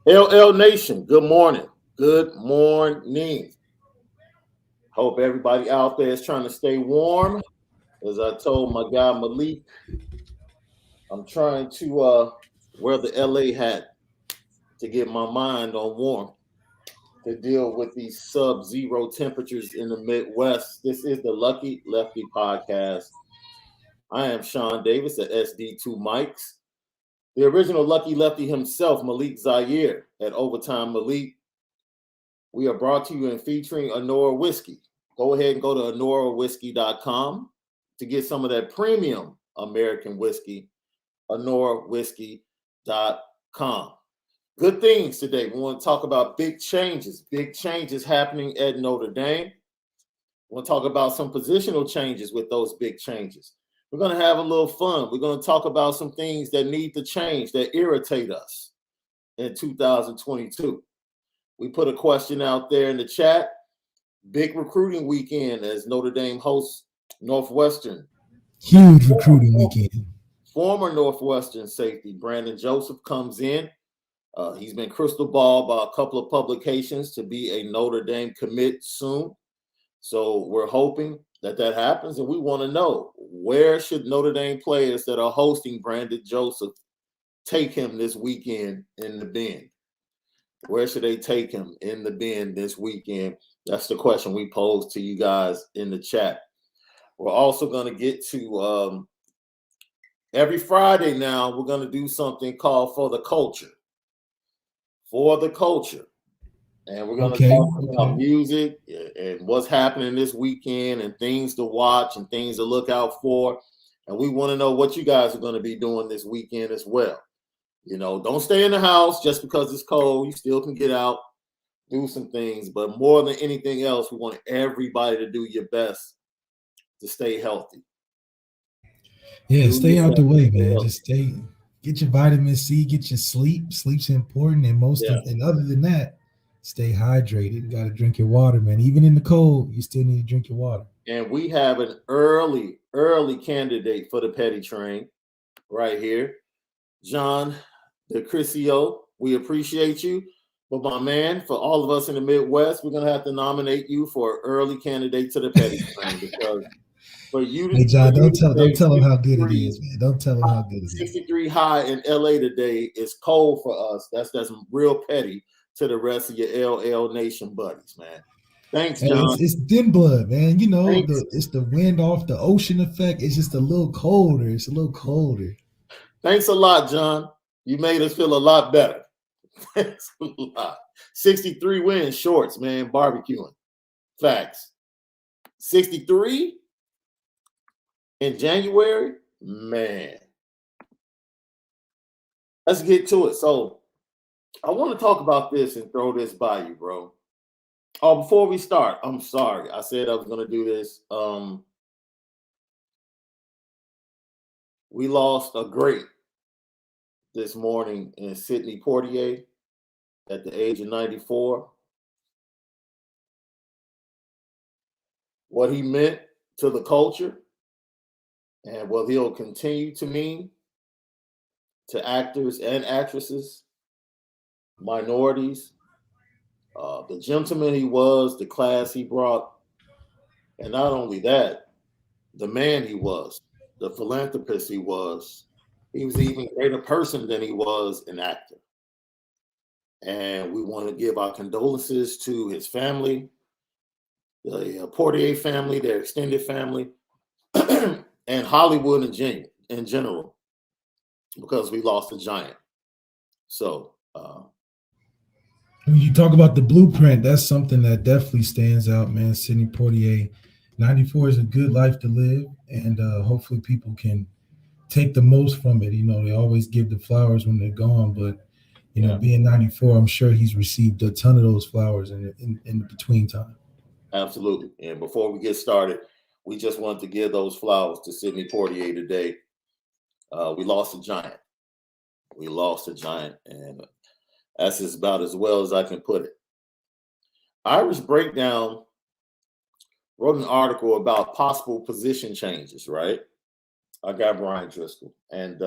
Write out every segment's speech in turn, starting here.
LL Nation, good morning. Good morning. Hope everybody out there is trying to stay warm. As I told my guy Malik, I'm trying to wear the LA hat to get my mind on warm to deal with these sub-zero temperatures in the Midwest. This is the Lucky Lefty podcast. I am Shaun Davis at SD2 Mics. The original Lucky Lefty himself, Malik Zaire at Overtime Malik. We are brought to you and featuring Onora Whisky. Go ahead and go to OnoraWhisky.com to get some of that premium American whiskey, OnoraWhisky.com. Good things today. We want to talk about big changes happening at Notre Dame. We want to talk about some positional changes with those big changes. We're going to have a little fun. We're going to talk about some things that need to change, that irritate us in 2022. We put a question out there in the chat. Big recruiting weekend as Notre Dame hosts Northwestern. Huge recruiting weekend. Former Northwestern safety Brandon Joseph comes in. He's been crystal balled by a couple of publications to be a Notre Dame commit soon. So we're hoping that happens, and we want to know, where should Notre Dame players that are hosting Brandon Joseph take him this weekend in the Bend? Where should they take him in the Bend this weekend? That's the question we posed to you guys in the chat. We're also going to get to every Friday now, we're going to do something called For the Culture. For the Culture. And we're going to talk about music and what's happening this weekend and things to watch and things to look out for. And we want to know what you guys are going to be doing this weekend as well. You know, don't stay in the house just because it's cold. You still can get out, do some things. But more than anything else, we want everybody to do your best to stay healthy. Yeah, stay out the way, man. Just get your vitamin C, get your sleep. Sleep's important. And and other than that, stay hydrated. You got to drink your water, man. Even in the cold, you still need to drink your water. And we have an early candidate for the petty train right here. John DeCrisio, we appreciate you. But my man, for all of us in the Midwest, we're going to have to nominate you for an early candidate to the petty train because for you to... Hey, John, don't tell him how good it is, man. Don't tell him how good it is. 63 high in LA today is cold for us. That's real petty to the rest of your LL Nation buddies, man. Thanks, John. It's thin blood, man. You know, it's the wind off the ocean effect. It's just a little colder. It's a little colder. Thanks a lot, John. You made us feel a lot better. Thanks a lot. 63 wins shorts, man. Barbecuing. Facts. 63 in January, man. Let's get to it. So I want to talk about this and throw this by you, bro. Oh, before we start, I'm sorry. I said I was going to do this. We lost a great this morning in Sidney Poitier at the age of 94. What he meant to the culture and what he'll continue to mean to actors and actresses, minorities, the gentleman he was, the class he brought, and not only that, the man he was, the philanthropist he was. He was an even greater person than he was an actor. And we want to give our condolences to his family, the Poitier family, their extended family, and Hollywood in general, because we lost a giant. So when you talk about the blueprint, that's something that definitely stands out, man. Sidney Poitier, 94 is a good life to live, and hopefully people can take the most from it. You know, they always give the flowers when they're gone, but you know, being 94, I'm sure he's received a ton of those flowers in the between time. Absolutely. And before we get started, we just wanted to give those flowers to Sidney Poitier today. We lost a giant. We lost a giant, and that's about as well as I can put it. Irish Breakdown wrote an article about possible position changes, right? I got Brian Driscoll. And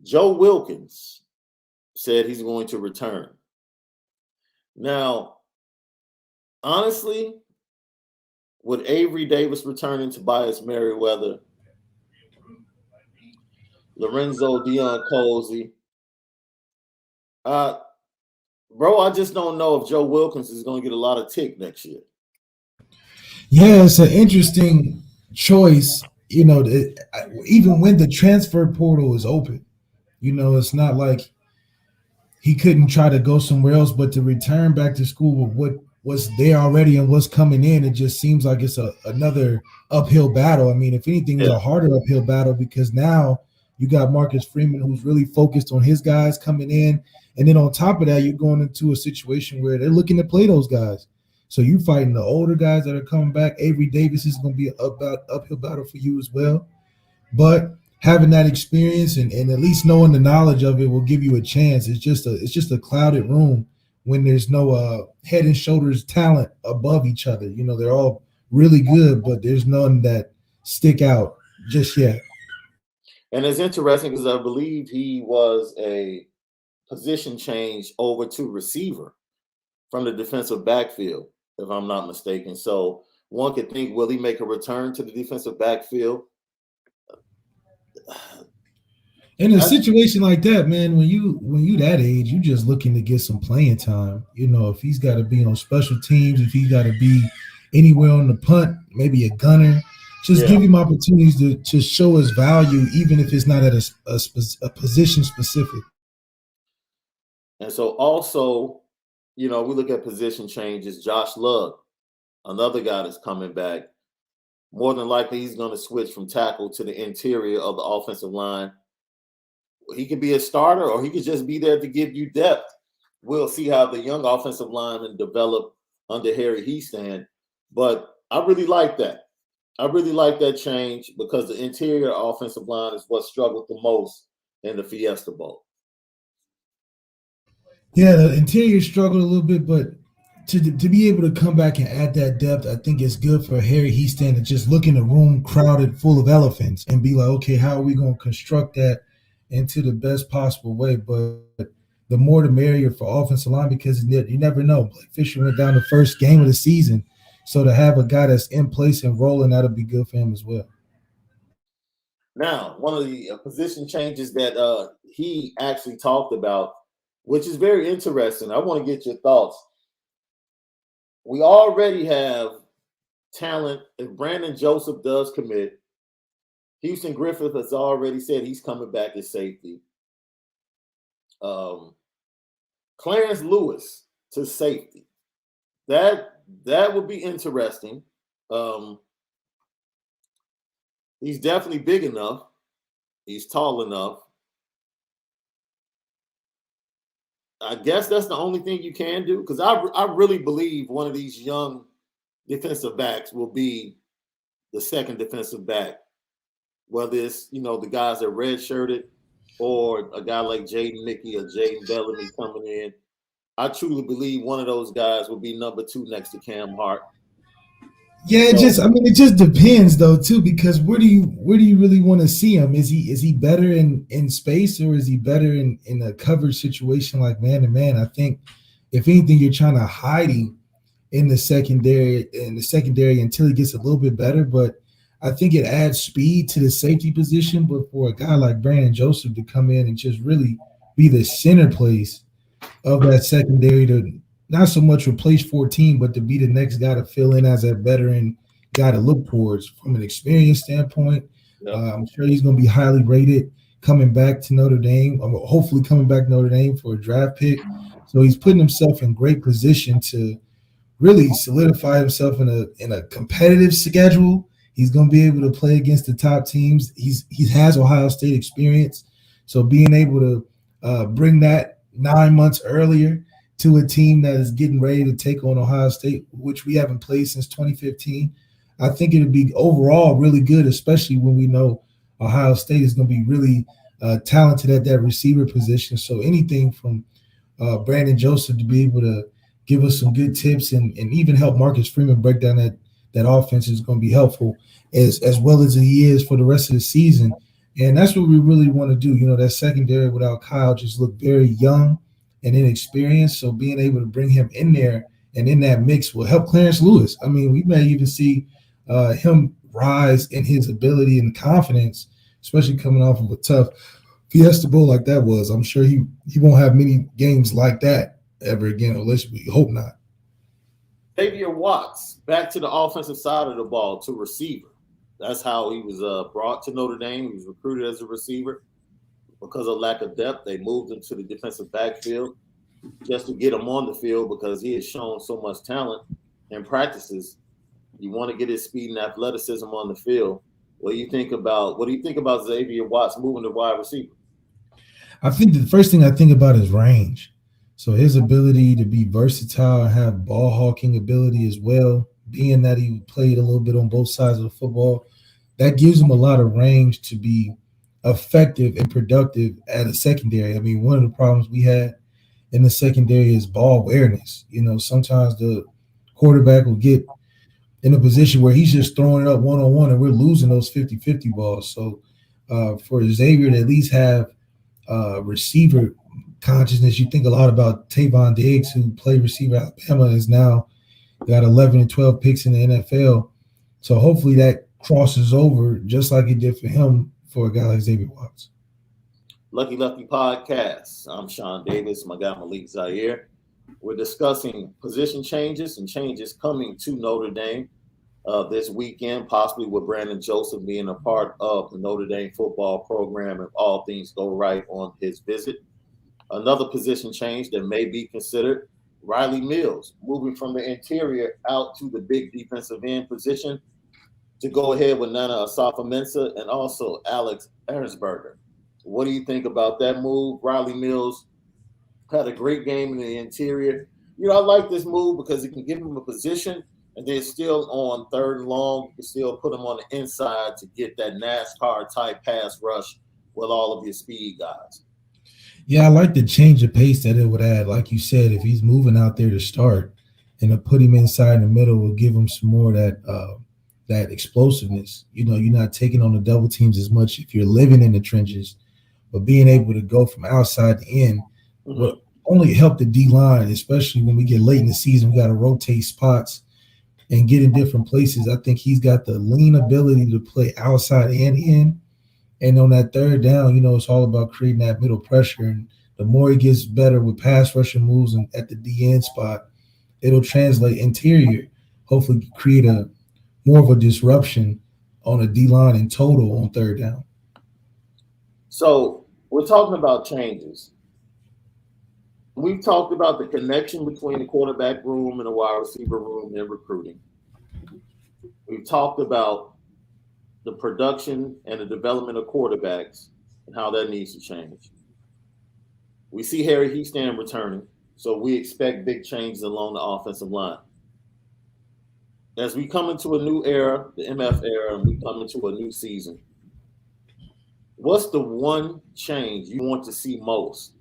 Joe Wilkins said he's going to return. Now, honestly, with Avery Davis returning, Tobias Merriweather, Lorenzo Dion Colsey, bro, I just don't know if Joe Wilkins is going to get a lot of tick next year. Yeah, it's an interesting choice. Even when the transfer portal is open, it's not like he couldn't try to go somewhere else, but to return back to school with what was there already and what's coming in, it just seems like it's another uphill battle. I mean, if anything, it's a harder uphill battle because now you got Marcus Freeman, who's really focused on his guys coming in. And then on top of that, you're going into a situation where they're looking to play those guys. So you're fighting the older guys that are coming back. Avery Davis is going to be an uphill battle for you as well. But having that experience and at least knowing the knowledge of it will give you a chance. It's just a clouded room when there's no head and shoulders talent above each other. They're all really good, but there's none that stick out just yet. And it's interesting because I believe he was a position change over to receiver from the defensive backfield, if I'm not mistaken. So one could think, will he make a return to the defensive backfield? In a situation like that, man, when you that age, you just looking to get some playing time. If he's got to be on special teams, if he's got to be anywhere on the punt, maybe a gunner, just give him opportunities to show his value, even if it's not at a position specific. And so also, we look at position changes. Josh Love, another guy that's coming back. More than likely, he's going to switch from tackle to the interior of the offensive line. He could be a starter or he could just be there to give you depth. We'll see how the young offensive linemen develop under Harry Hiestand. But I really like that. I really like that change because the interior offensive line is what struggled the most in the Fiesta Bowl. Yeah, the interior struggled a little bit, but to be able to come back and add that depth, I think it's good for Harry Hiestand to just look in a room crowded full of elephants and be like, okay, how are we going to construct that into the best possible way? But the more the merrier for offensive line because you never know. Blake Fisher went down the first game of the season. So to have a guy that's in place and rolling, that'll be good for him as well. Now, one of the position changes that he actually talked about, which is very interesting. I want to get your thoughts. We already have talent. If Brandon Joseph does commit, Houston Griffith has already said he's coming back as safety. Clarence Lewis to safety. That would be interesting. He's definitely big enough. He's tall enough. I guess that's the only thing you can do because I really believe one of these young defensive backs will be the second defensive back, whether it's the guys that redshirted or a guy like Jaden Mickey or Jaden Bellamy coming in. I truly believe one of those guys will be number 2 next to Cam Hart. Yeah, it just depends though too, because where do you really want to see him? Is he better in space or is he better in a coverage situation like man to man? I think if anything, you're trying to hide him in the secondary until he gets a little bit better. But I think it adds speed to the safety position. But for a guy like Brandon Joseph to come in and just really be the center place of that secondary to not so much replace 14, but to be the next guy to fill in as a veteran guy to look towards from an experience standpoint. Yep. I'm sure he's going to be highly rated coming back to Notre Dame, hopefully coming back to Notre Dame for a draft pick. So he's putting himself in great position to really solidify himself in a competitive schedule. He's going to be able to play against the top teams. He has Ohio State experience. So being able to bring that 9 months earlier to a team that is getting ready to take on Ohio State, which we haven't played since 2015, I think it would be overall really good, especially when we know Ohio State is going to be really talented at that receiver position. So anything from Brandon Joseph to be able to give us some good tips and even help Marcus Freeman break down that offense is going to be helpful, as well as he is for the rest of the season. And that's what we really want to do. That secondary without Kyle just looked very young and inexperienced. So being able to bring him in there and in that mix will help Clarence Lewis. I mean, we may even see him rise in his ability and confidence, especially coming off of a tough Fiesta Bowl like that was. I'm sure he won't have many games like that ever again, unless we hope not. Xavier Watts back to the offensive side of the ball to receiver. That's how he was brought to Notre Dame. He was recruited as a receiver. Because of lack of depth, they moved him to the defensive backfield just to get him on the field because he has shown so much talent in practices. You want to get his speed and athleticism on the field. What do you think about Xavier Watts moving to wide receiver? I think the first thing I think about is range. So his ability to be versatile and have ball hawking ability as well, being that he played a little bit on both sides of the football, that gives him a lot of range to be effective and productive at a secondary. I mean, one of the problems we had in the secondary is ball awareness. Sometimes the quarterback will get in a position where he's just throwing it up one-on-one and we're losing those 50-50 balls. So for Xavier to at least have receiver consciousness, you think a lot about Tavon Diggs, who played receiver at Alabama and is now got 11 and 12 picks in the NFL. So hopefully that crosses over just like it did for him for a guy like Xavier Watts. Lucky Lefty Podcast. I'm Shaun Davis, my guy Malik Zaire. We're discussing position changes and changes coming to Notre Dame this weekend, possibly with Brandon Joseph being a part of the Notre Dame football program if all things go right on his visit. Another position change that may be considered, Riley Mills moving from the interior out to the big defensive end position to go ahead with Nana Asafo-Mensah and also Alex Ehrensberger. What do you think about that move? Riley Mills had a great game in the interior. I like this move because it can give him a position and then still on third and long, you can still put him on the inside to get that NASCAR-type pass rush with all of your speed guys. Yeah, I like the change of pace that it would add. Like you said, if he's moving out there to start and to put him inside in the middle will give him some more of that explosiveness. You're not taking on the double teams as much if you're living in the trenches, but being able to go from outside to in will only help the D-line, especially when we get late in the season. We got to rotate spots and get in different places. I think he's got the lean ability to play outside and in. And on that third down, it's all about creating that middle pressure. And the more he gets better with pass rushing moves and at the DN spot, it'll translate interior, hopefully create a more of a disruption on a D-line in total on third down. So we're talking about changes. We've talked about the connection between the quarterback room and the wide receiver room in recruiting. We've talked about the production and the development of quarterbacks and how that needs to change. We see Harry Heastan returning, so we expect big changes along the offensive line. As we come into a new era, the MF era, and we come into a new season, what's the one change you want to see most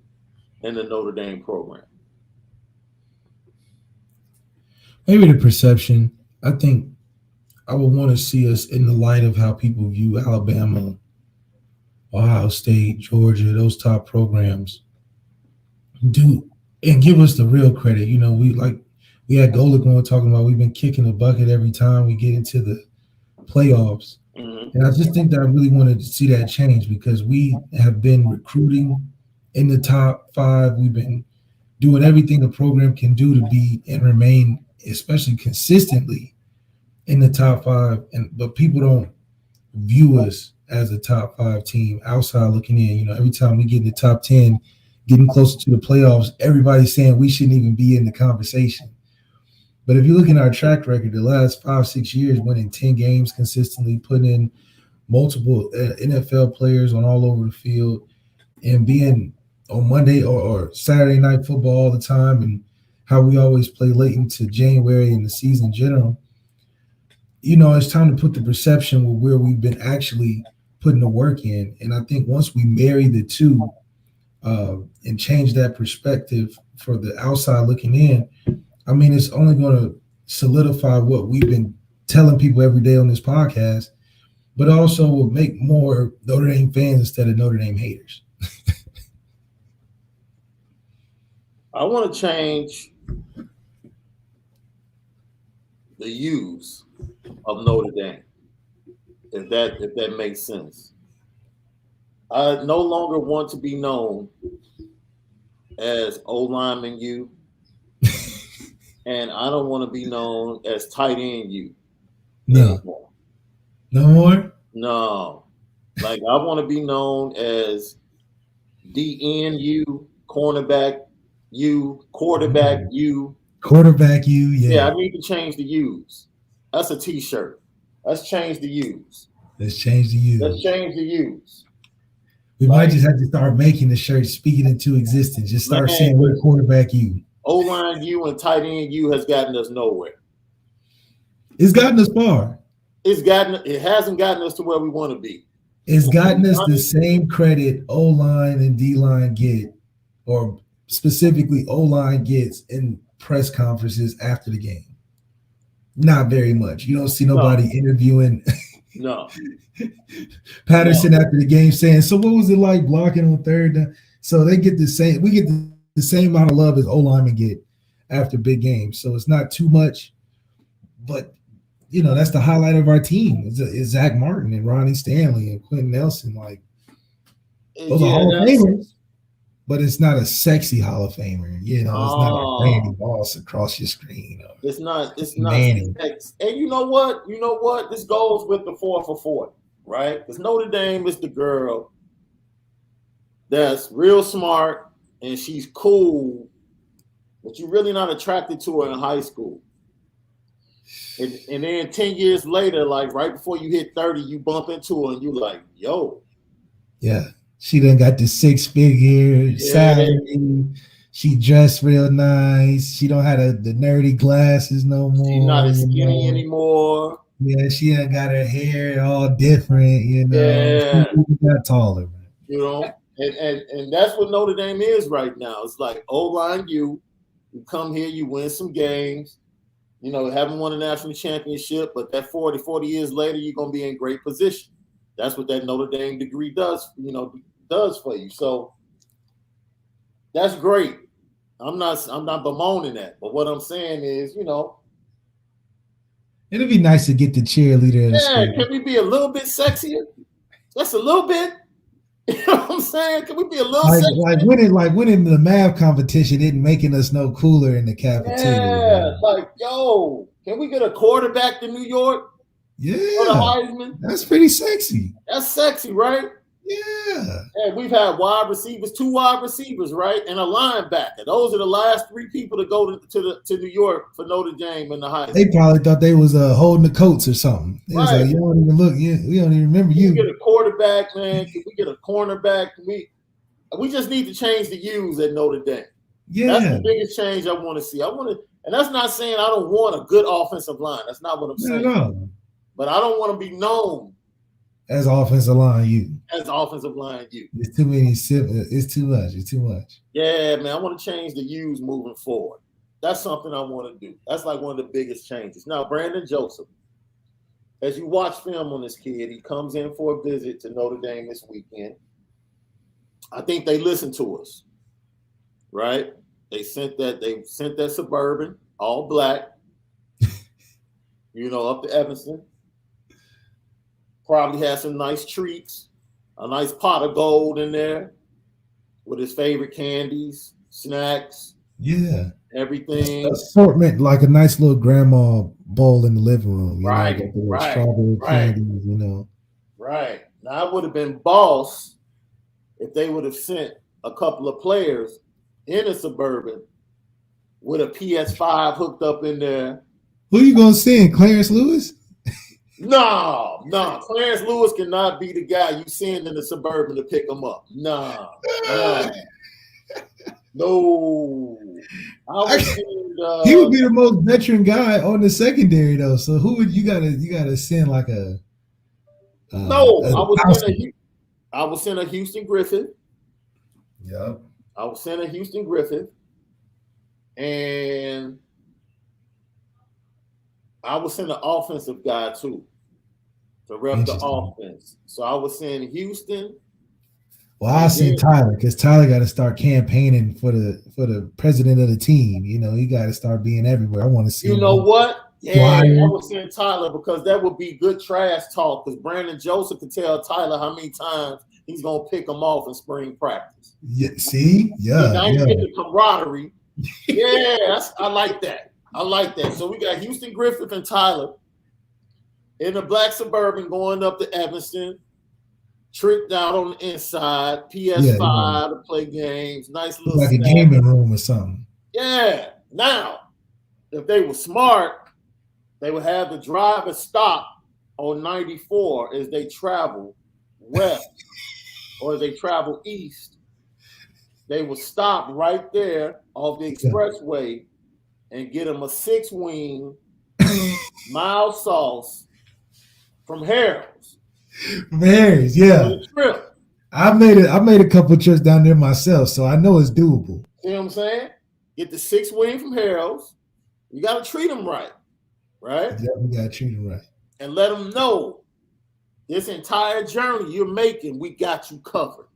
in the Notre Dame program? Maybe the perception. I think I would want to see us in the light of how people view Alabama, Ohio State, Georgia, those top programs, do and give us the real credit. We had Golick on talking about we've been kicking the bucket every time we get into the playoffs. Mm-hmm. And I just think that I really wanted to see that change because we have been recruiting in the top 5. We've been doing everything the program can do to be and remain, especially consistently, in the top 5. But people don't view us as a top 5 team outside looking in. Every time we get in the top 10, getting closer to the playoffs, everybody's saying we shouldn't even be in the conversation. But if you look at our track record, the last 5-6 years, winning 10 games consistently, putting in multiple NFL players on all over the field, and being on Monday or Saturday night football all the time, and how we always play late into January and the season in general, it's time to put the perception with where we've been actually putting the work in. And I think once we marry the two and change that perspective for the outside looking in, I mean, it's only going to solidify what we've been telling people every day on this podcast, but also will make more Notre Dame fans instead of Notre Dame haters. I want to change the U's of Notre Dame, if that makes sense. I no longer want to be known as O lineman U, and I don't want to be known as tight end U No, anymore. no more. No, like I want to be known as DN U, cornerback U, quarterback U. Quarterback, you, Yeah, yeah. I need to change the U's. That's a T-shirt. Let's change the U's. Let's change the Let's U's. change the U's. We might Like, just have to start making the shirt, speaking into existence. Just start man, saying we're quarterback you. O-line U and tight end U has gotten us nowhere. It's gotten us far. It hasn't gotten us to where we want to be. It's gotten us the same credit O line and D line get, or specifically O line gets in press conferences after the game. Not very much. You don't see nobody interviewing No. Patterson after the game saying, "So what was it like blocking on third down?" So they get the same. We get the same amount of love as O linemen get after big games. So it's not too much, but that's the highlight of our team is Zach Martin and Ronnie Stanley and Quentin Nelson. Like those are Hall of Famers, but it's not a sexy Hall of Famer. It's not a Randy Moss across your screen. It's not Manning. And you know what? This goes with the 4 for 4, right? Because Notre Dame is the girl that's real smart and she's cool, but you're really not attracted to her in high school. And then 10 years later, like right before you hit 30, you bump into her and you're like, yo. Yeah. She done got the 6-figure salary. She dressed real nice. She don't have the nerdy glasses no more. She's not as skinny anymore. Yeah, she done got her hair all different, Yeah. She got taller. And that's what Notre Dame is right now. It's like O-line you come here, you win some games. Haven't won a national championship, but that 40 years later, you're going to be in great position. That's what that Notre Dame degree does for you. So that's great. I'm not bemoaning that. But what I'm saying is, it'd be nice to get the cheerleader in the school. Can we be a little bit sexier? Just a little bit. You know what I'm saying? Can we be a little sexier? Like winning the math competition isn't making us no cooler in the cafeteria. Yeah, like, yo, can we get a quarterback to New York? Yeah. For the Heisman? That's pretty sexy. That's sexy, right? Yeah. And we've had 2 wide receivers, right? And a linebacker. Those are the last 3 people to go to New York for Notre Dame in the Heisman. They probably thought they was holding the coats or something. It was like, you don't even look. We don't even remember you. Can we get a quarterback, man? Can we get a cornerback? We just need to change the U's at Notre Dame. Yeah. That's the biggest change I want to see. And that's not saying I don't want a good offensive line. That's not what I'm saying. No. But I don't want to be known as offensive line U. As offensive line U. It's too many. It's too much. It's too much. Yeah, man. I want to change the U's moving forward. That's something I want to do. That's like one of the biggest changes. Now, Brandon Joseph, as you watch film on this kid, he comes in for a visit to Notre Dame this weekend. I think they listened to us, right? They sent that Suburban, all black, up to Evanston. Probably had some nice treats, a nice pot of gold in there with his favorite candies, snacks. Yeah. Everything. Assortment, like a nice little grandma bowl in the living room. Right. Strawberry candies, Right. Now, I would have been boss if they would have sent a couple of players in a Suburban with a PS5 hooked up in there. Who you going to send? Clarence Lewis? No. Clarence Lewis cannot be the guy you send in the Suburban to pick him up. No. He would be the most veteran guy on the secondary, though. So who would you gotta send like a? I would send a Houston Griffith. Yeah. I would send a Houston Griffith, and I would send an offensive guy too. to rep the Interesting. offense. So I was saying Houston. Well, I send Tyler because Tyler got to start campaigning for the president of the team. You know, he got to start being everywhere. I want to see. You know what? Yeah, Flyer. I would send Tyler because that would be good trash talk. Because Brandon Joseph could tell Tyler how many times he's gonna pick him off in spring practice. Yeah, see, Now you get the camaraderie. Yeah, I like that. I like that. So we got Houston Griffith and Tyler in the black Suburban going up to Evanston. Tricked out on the inside, PS5 to play games. Nice little like a gaming room or something. Yeah. Now, if they were smart, they would have the driver stop on 94 as they travel west or as they travel east. They would stop right there off the expressway and get them a 6-wing mild sauce from Harold's. Harry's, yeah. I made a couple trips down there myself, so I know it's doable. See what I'm saying? Get the 6-wing from Harold's. You got to treat them right. Right? Yeah, we got to treat them right. And let them know this entire journey you're making, we got you covered.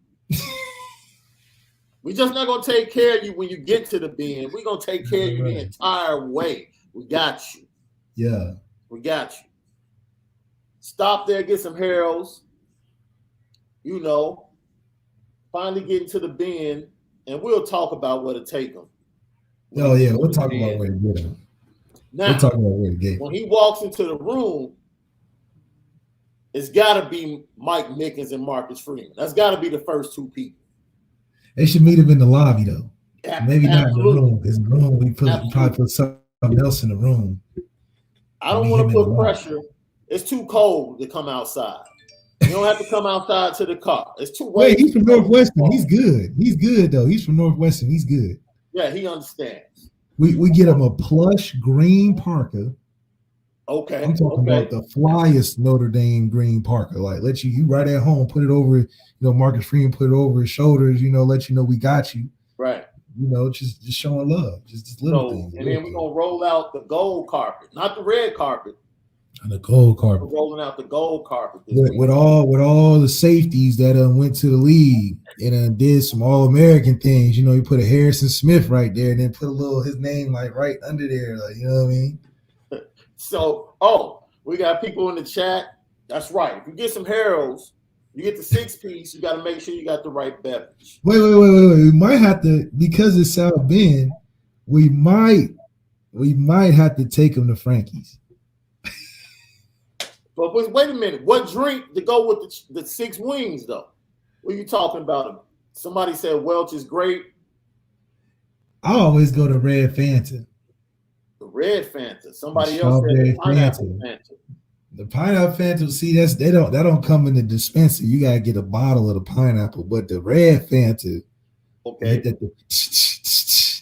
We're just not going to take care of you when you get to the bend. We're going to take care of you the entire way. We got you. Yeah. We got you. Stop there, get some Harold's. You know, finally get into the bend, and we'll talk about where to take them. Oh, yeah, we'll talk about where to get them. Now, we'll talk about where to get them. When he walks into the room, it's got to be Mike Mickens and Marcus Freeman. That's got to be the first two people. They should meet him in the lobby, though. Maybe not in the room, because in the room, we probably put something else in the room. I don't want to put pressure. It's too cold to come outside. You don't have to come outside to the car. It's too wait. He's from Northwestern. He's good. He's good though. He's from Northwestern. He's good. Yeah, he understands. We get him a plush green parka. Okay. I'm talking about the flyest Notre Dame green parka. Like let you right at home, put it over. You know, Marcus Freeman put it over his shoulders. You know, let you know we got you. Right. You know, just showing love. Just little things. And then we're gonna roll out the gold carpet, not the red carpet. And the gold carpet. We're rolling out the gold carpet with all the safeties that went to the league and did some All-American things. You know, you put a Harrison Smith right there and then put his name like right under there, like you know what I mean. So, we got people in the chat. That's right. If you get some Harold's, you get the 6-piece. You got to make sure you got the right beverage. Wait. We might have to, because it's South Bend. We might have to take them to Frankie's. But wait a minute. What drink to go with the 6 wings, though? What are you talking about? Somebody said Welch is great. I always go to Red Fanta. The Red Fanta. Somebody else said the Pineapple Fanta. The Pineapple Fanta, see, that don't come in the dispenser. You gotta get a bottle of the pineapple. But the Red Fanta, okay,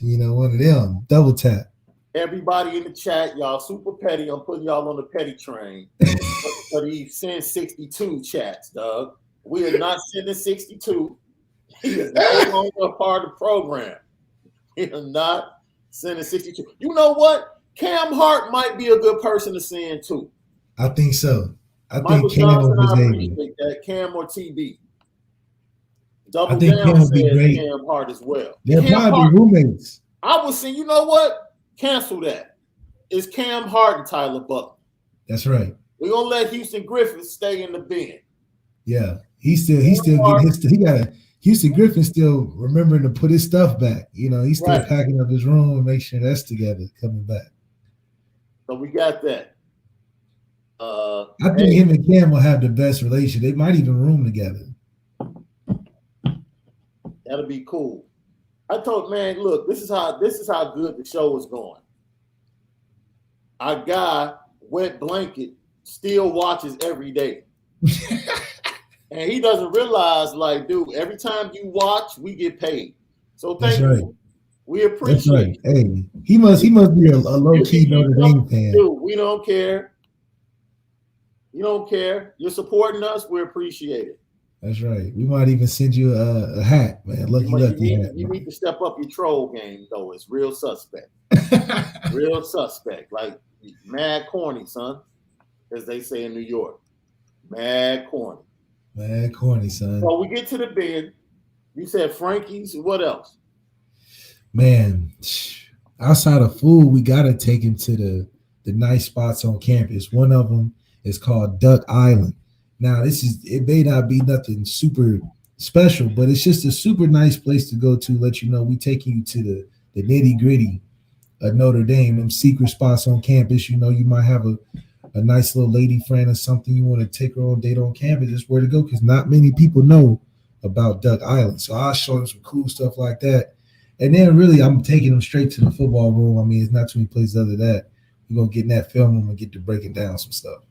you know, one of them double tap. Everybody in the chat, y'all super petty. I'm putting y'all on the petty train. But he sends 62 chats, Doug. We are not sending 62. He is no longer a part of the program. We are not sending 62. You know what? Cam Hart might be a good person to send too. I think so. Michael think Cam Johnson, was I able. appreciate that. Cam or TB. Double I think down Cam would be says great. Cam Hart as well. They'll probably be roommates. I was saying, you know what? Cancel that. It's Cam Hart and Tyler Butler. That's right. We're gonna let Houston Griffith stay in the bend. Yeah, he still getting his. He got Houston Griffith still remembering to put his stuff back. You know, he's still packing up his room and make sure that's together coming back. So we got that. I think him and Cam will have the best relation. They might even room together. That'll be cool. I told man, look, this is how good the show is going. Our guy, Wet Blanket, still watches every day. And he doesn't realize, like, dude, every time you watch, we get paid. So thank you. We appreciate it. Hey, he must be a low-key Notre Dame fan. Dude, we don't care. You don't care. You're supporting us. We appreciate it. That's right. We might even send you a hat, man. Lucky hat. You need to step up your troll game, though. It's real suspect. Real suspect. Like, mad corny, son, as they say in New York. Mad corny. Mad corny, son. So we get to the bed. You said Frankie's. What else? Man, outside of food, we gotta take him to the nice spots on campus. One of them is called Duck Island. Now, it may not be nothing super special, but it's just a super nice place to go to. Let you know we taking you to the nitty gritty of Notre Dame, them secret spots on campus. You know, you might have a nice little lady friend or something. You want to take her on a date on campus. It's where to go because not many people know about Duck Island. So I'll show them some cool stuff like that. And then really, I'm taking them straight to the football room. I mean, it's not too many places other than that. We're going to get in that film room and get to breaking down some stuff.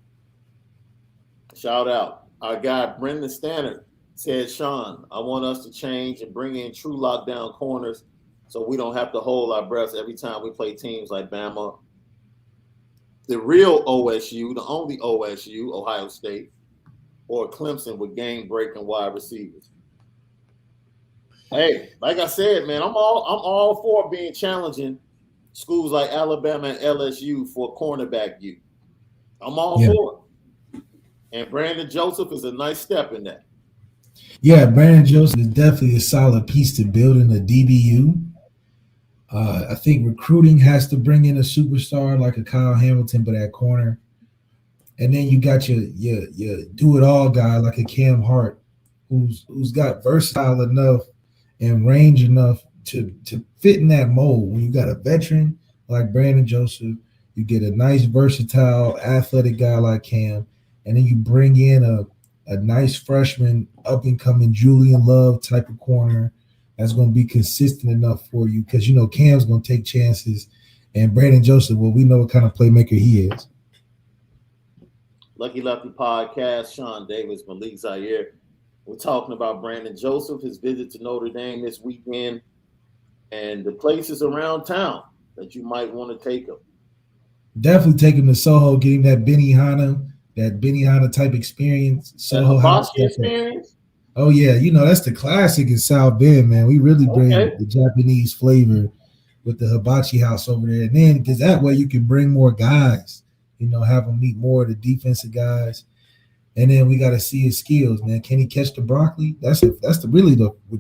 Shout out. Our guy, Brendan Stannard, said, Shaun, I want us to change and bring in true lockdown corners so we don't have to hold our breaths every time we play teams like Bama, the real OSU, the only OSU, Ohio State, or Clemson with game-breaking wide receivers. Hey, like I said, man, I'm all for being challenging schools like Alabama and LSU for cornerback youth. I'm all for it. And Brandon Joseph is a nice step in that. Yeah, Brandon Joseph is definitely a solid piece to build in the DBU. I think recruiting has to bring in a superstar like a Kyle Hamilton, but at corner. And then you got your do-it-all guy like a Cam Hart, who's got versatile enough and range enough to fit in that mold. When you got a veteran like Brandon Joseph, you get a nice, versatile, athletic guy like Cam, and then you bring in a nice freshman, up-and-coming Julian Love type of corner that's going to be consistent enough for you because, you know, Cam's going to take chances, and Brandon Joseph, well, we know what kind of playmaker he is. Lucky Lefty Podcast, Shaun Davis, Malik Zaire. We're talking about Brandon Joseph, his visit to Notre Dame this weekend, and the places around town that you might want to take him. Definitely take him to Soho, get him that Benihana type experience. Soho House experience. Oh yeah, you know that's the classic in South Bend, man. We really bring the Japanese flavor with the hibachi house over there, and then because that way you can bring more guys, you know, have them meet more of the defensive guys, and then we got to see his skills, man. Can he catch the broccoli? We're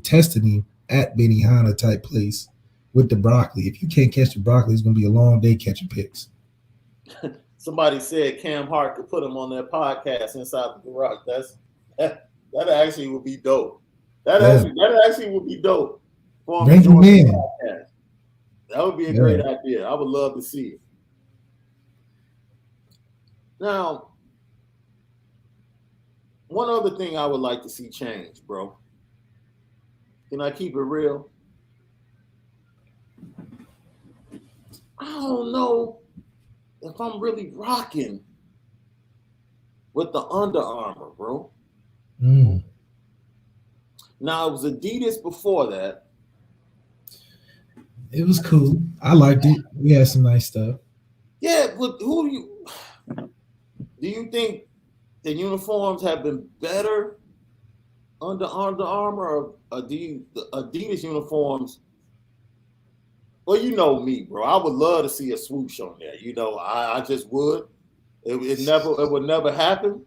testing him at Benihana type place with the broccoli. If you can't catch the broccoli, it's gonna be a long day catching picks. Somebody said Cam Hart could put him on their podcast inside the garage. That actually would be dope. That actually would be dope. Bring him in. That would be a great idea. I would love to see it. Now, one other thing I would like to see change, bro. Can I keep it real? I don't know if I'm really rocking with the Under Armour, bro. Now, it was Adidas before that. It was cool. I liked it. We had some nice stuff. Yeah, but do you think the uniforms have been better under Under Armour, or the Adidas uniforms? Well, you know me, bro. I would love to see a swoosh on there. You know, I just would. It would never happen.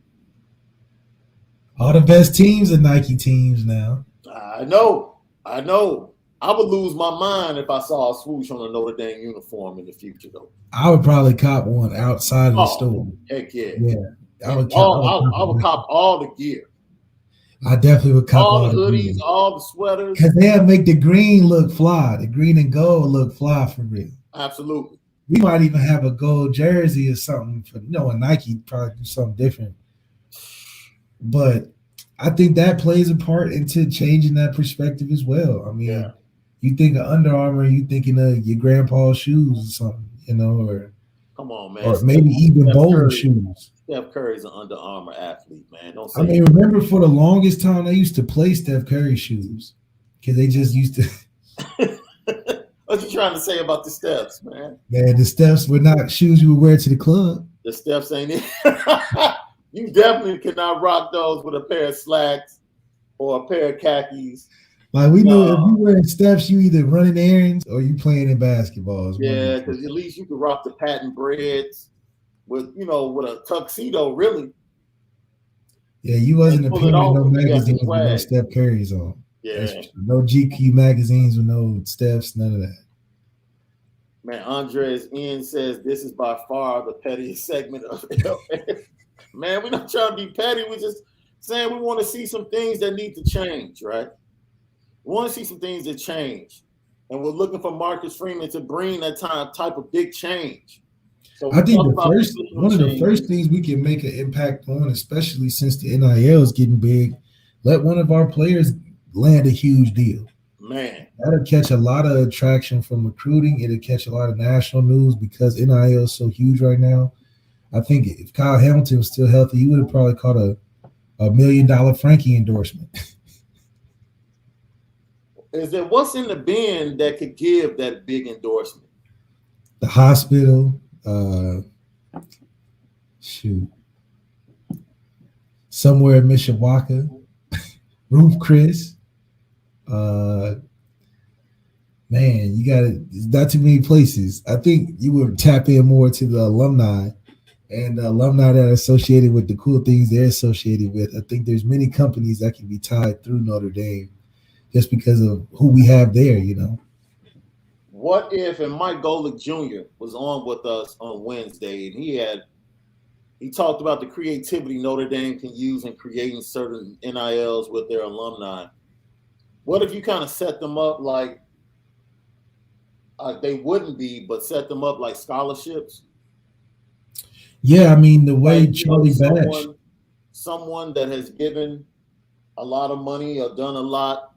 All the best teams are Nike teams now. I know. I would lose my mind if I saw a swoosh on a Notre Dame uniform in the future, though. I would probably cop one outside of the store. Heck yeah. Yeah. I would cop all the gear. I definitely would cop all the hoodies, all the sweaters. Because they'll make the green look fly. The green and gold look fly for real. Absolutely. We might even have a gold jersey or something for, you know, a Nike probably do something different. But I think that plays a part into changing that perspective as well. I mean, you think of Under Armour, you thinking of your grandpa's shoes or something, you know, or come on, man. Or maybe even bowling shoes. Steph Curry's an Under Armour athlete, man. I mean, remember for the longest time they used to play Steph Curry shoes because they just used to. What you trying to say about the Stephs, man? Man, the Stephs were not shoes you would wear to the club. The Stephs ain't it. You definitely cannot rock those with a pair of slacks or a pair of khakis. Like we know if you wearing Stephs, you either running errands or you playing in basketballs. Yeah, because at least you can rock the patent breads with a tuxedo, really. Yeah, you wasn't pull it appearing in off no and you got the magazines with no swag. Steph Curry's on. Yeah. No GQ magazines with no Stephs, none of that. Man, Andres N says this is by far the pettiest segment of Man, we're not trying to be petty. We're just saying we want to see some things that need to change, right? We want to see some things that change. And we're looking for Marcus Freeman to bring that type of big change. So I think one of the change. first things we can make an impact on, especially since the NIL is getting big, let one of our players land a huge deal. Man, that'll catch a lot of attraction from recruiting. It'll catch a lot of national news because NIL is so huge right now. I think if Kyle Hamilton was still healthy, he would have probably caught a $1 million Frankie endorsement. Is there what's in the bin that could give that big endorsement? The hospital, somewhere in Mishawaka, Roof Chris. Man, you got it. Not too many places. I think you would tap in more to the alumni and the alumni that are associated with the cool things they're associated with. I think there's many companies that can be tied through Notre Dame just because of who we have there, you know. What if, and Mike Golick Jr. was on with us on Wednesday, and he talked about the creativity Notre Dame can use in creating certain NILs with their alumni. What if you kind of set them up like they wouldn't be, but set them up like scholarships? Yeah, I mean, the way Charlie Batch. Someone that has given a lot of money or done a lot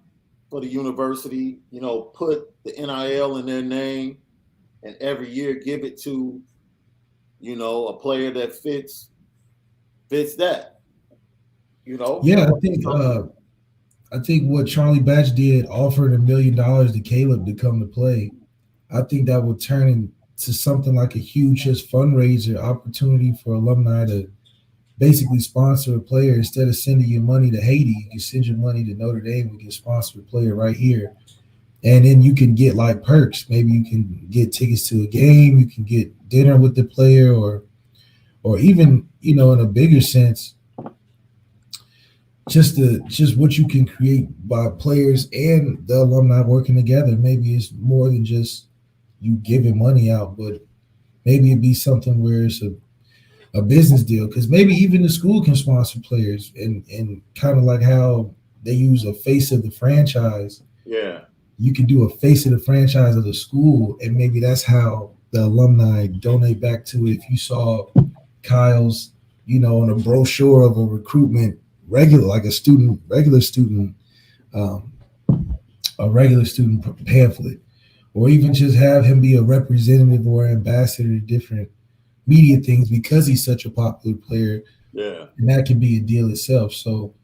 for the university, you know, put the NIL in their name and every year give it to, you know, a player that fits that, you know? Yeah, I think what Charlie Batch did, offered $1 million to Caleb to come to play. I think that would turn into something like a huge just fundraiser opportunity for alumni to basically sponsor a player. Instead of sending your money to Haiti, you can send your money to Notre Dame. We can sponsor a player right here. And then you can get like perks. Maybe you can get tickets to a game. You can get dinner with the player or even, you know, in a bigger sense, just what you can create by players and the alumni working together. Maybe it's more than just you giving money out, but maybe it'd be something where it's a business deal, because maybe even the school can sponsor players and kind of like how they use a face of the franchise. Yeah. You can do a face of the franchise of the school, and maybe that's how the alumni donate back to it. If you saw Kyle's, you know, on a brochure of a recruitment regular student pamphlet, or even just have him be a representative or ambassador to different media things because he's such a popular player. Yeah. And that can be a deal itself. So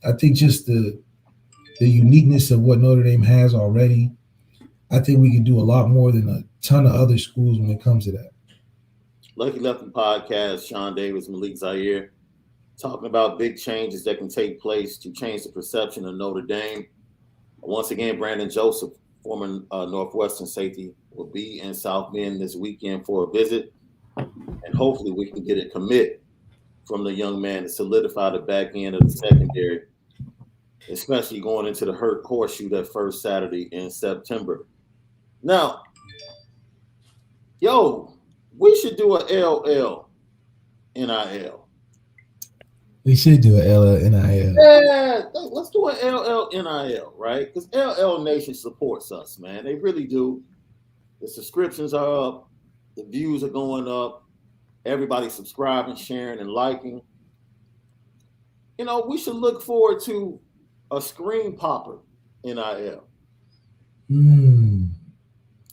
I think just the uniqueness of what Notre Dame has already, I think we can do a lot more than a ton of other schools when it comes to that. Lucky Lefty Podcast, Shaun Davis, Malik Zaire, talking about big changes that can take place to change the perception of Notre Dame. Once again, Brandon Joseph, former Northwestern safety, will be in South Bend this weekend for a visit. And hopefully we can get a commit from the young man to solidify the back end of the secondary, especially going into the Hurt Horseshoe that first Saturday in September. Now, we should do a LL NIL. We should do an LL NIL. Yeah, let's do an LL NIL, right? Because LL Nation supports us, man. They really do. The subscriptions are up. The views are going up. Everybody's subscribing, sharing, and liking. You know, we should look forward to a screen popper NIL.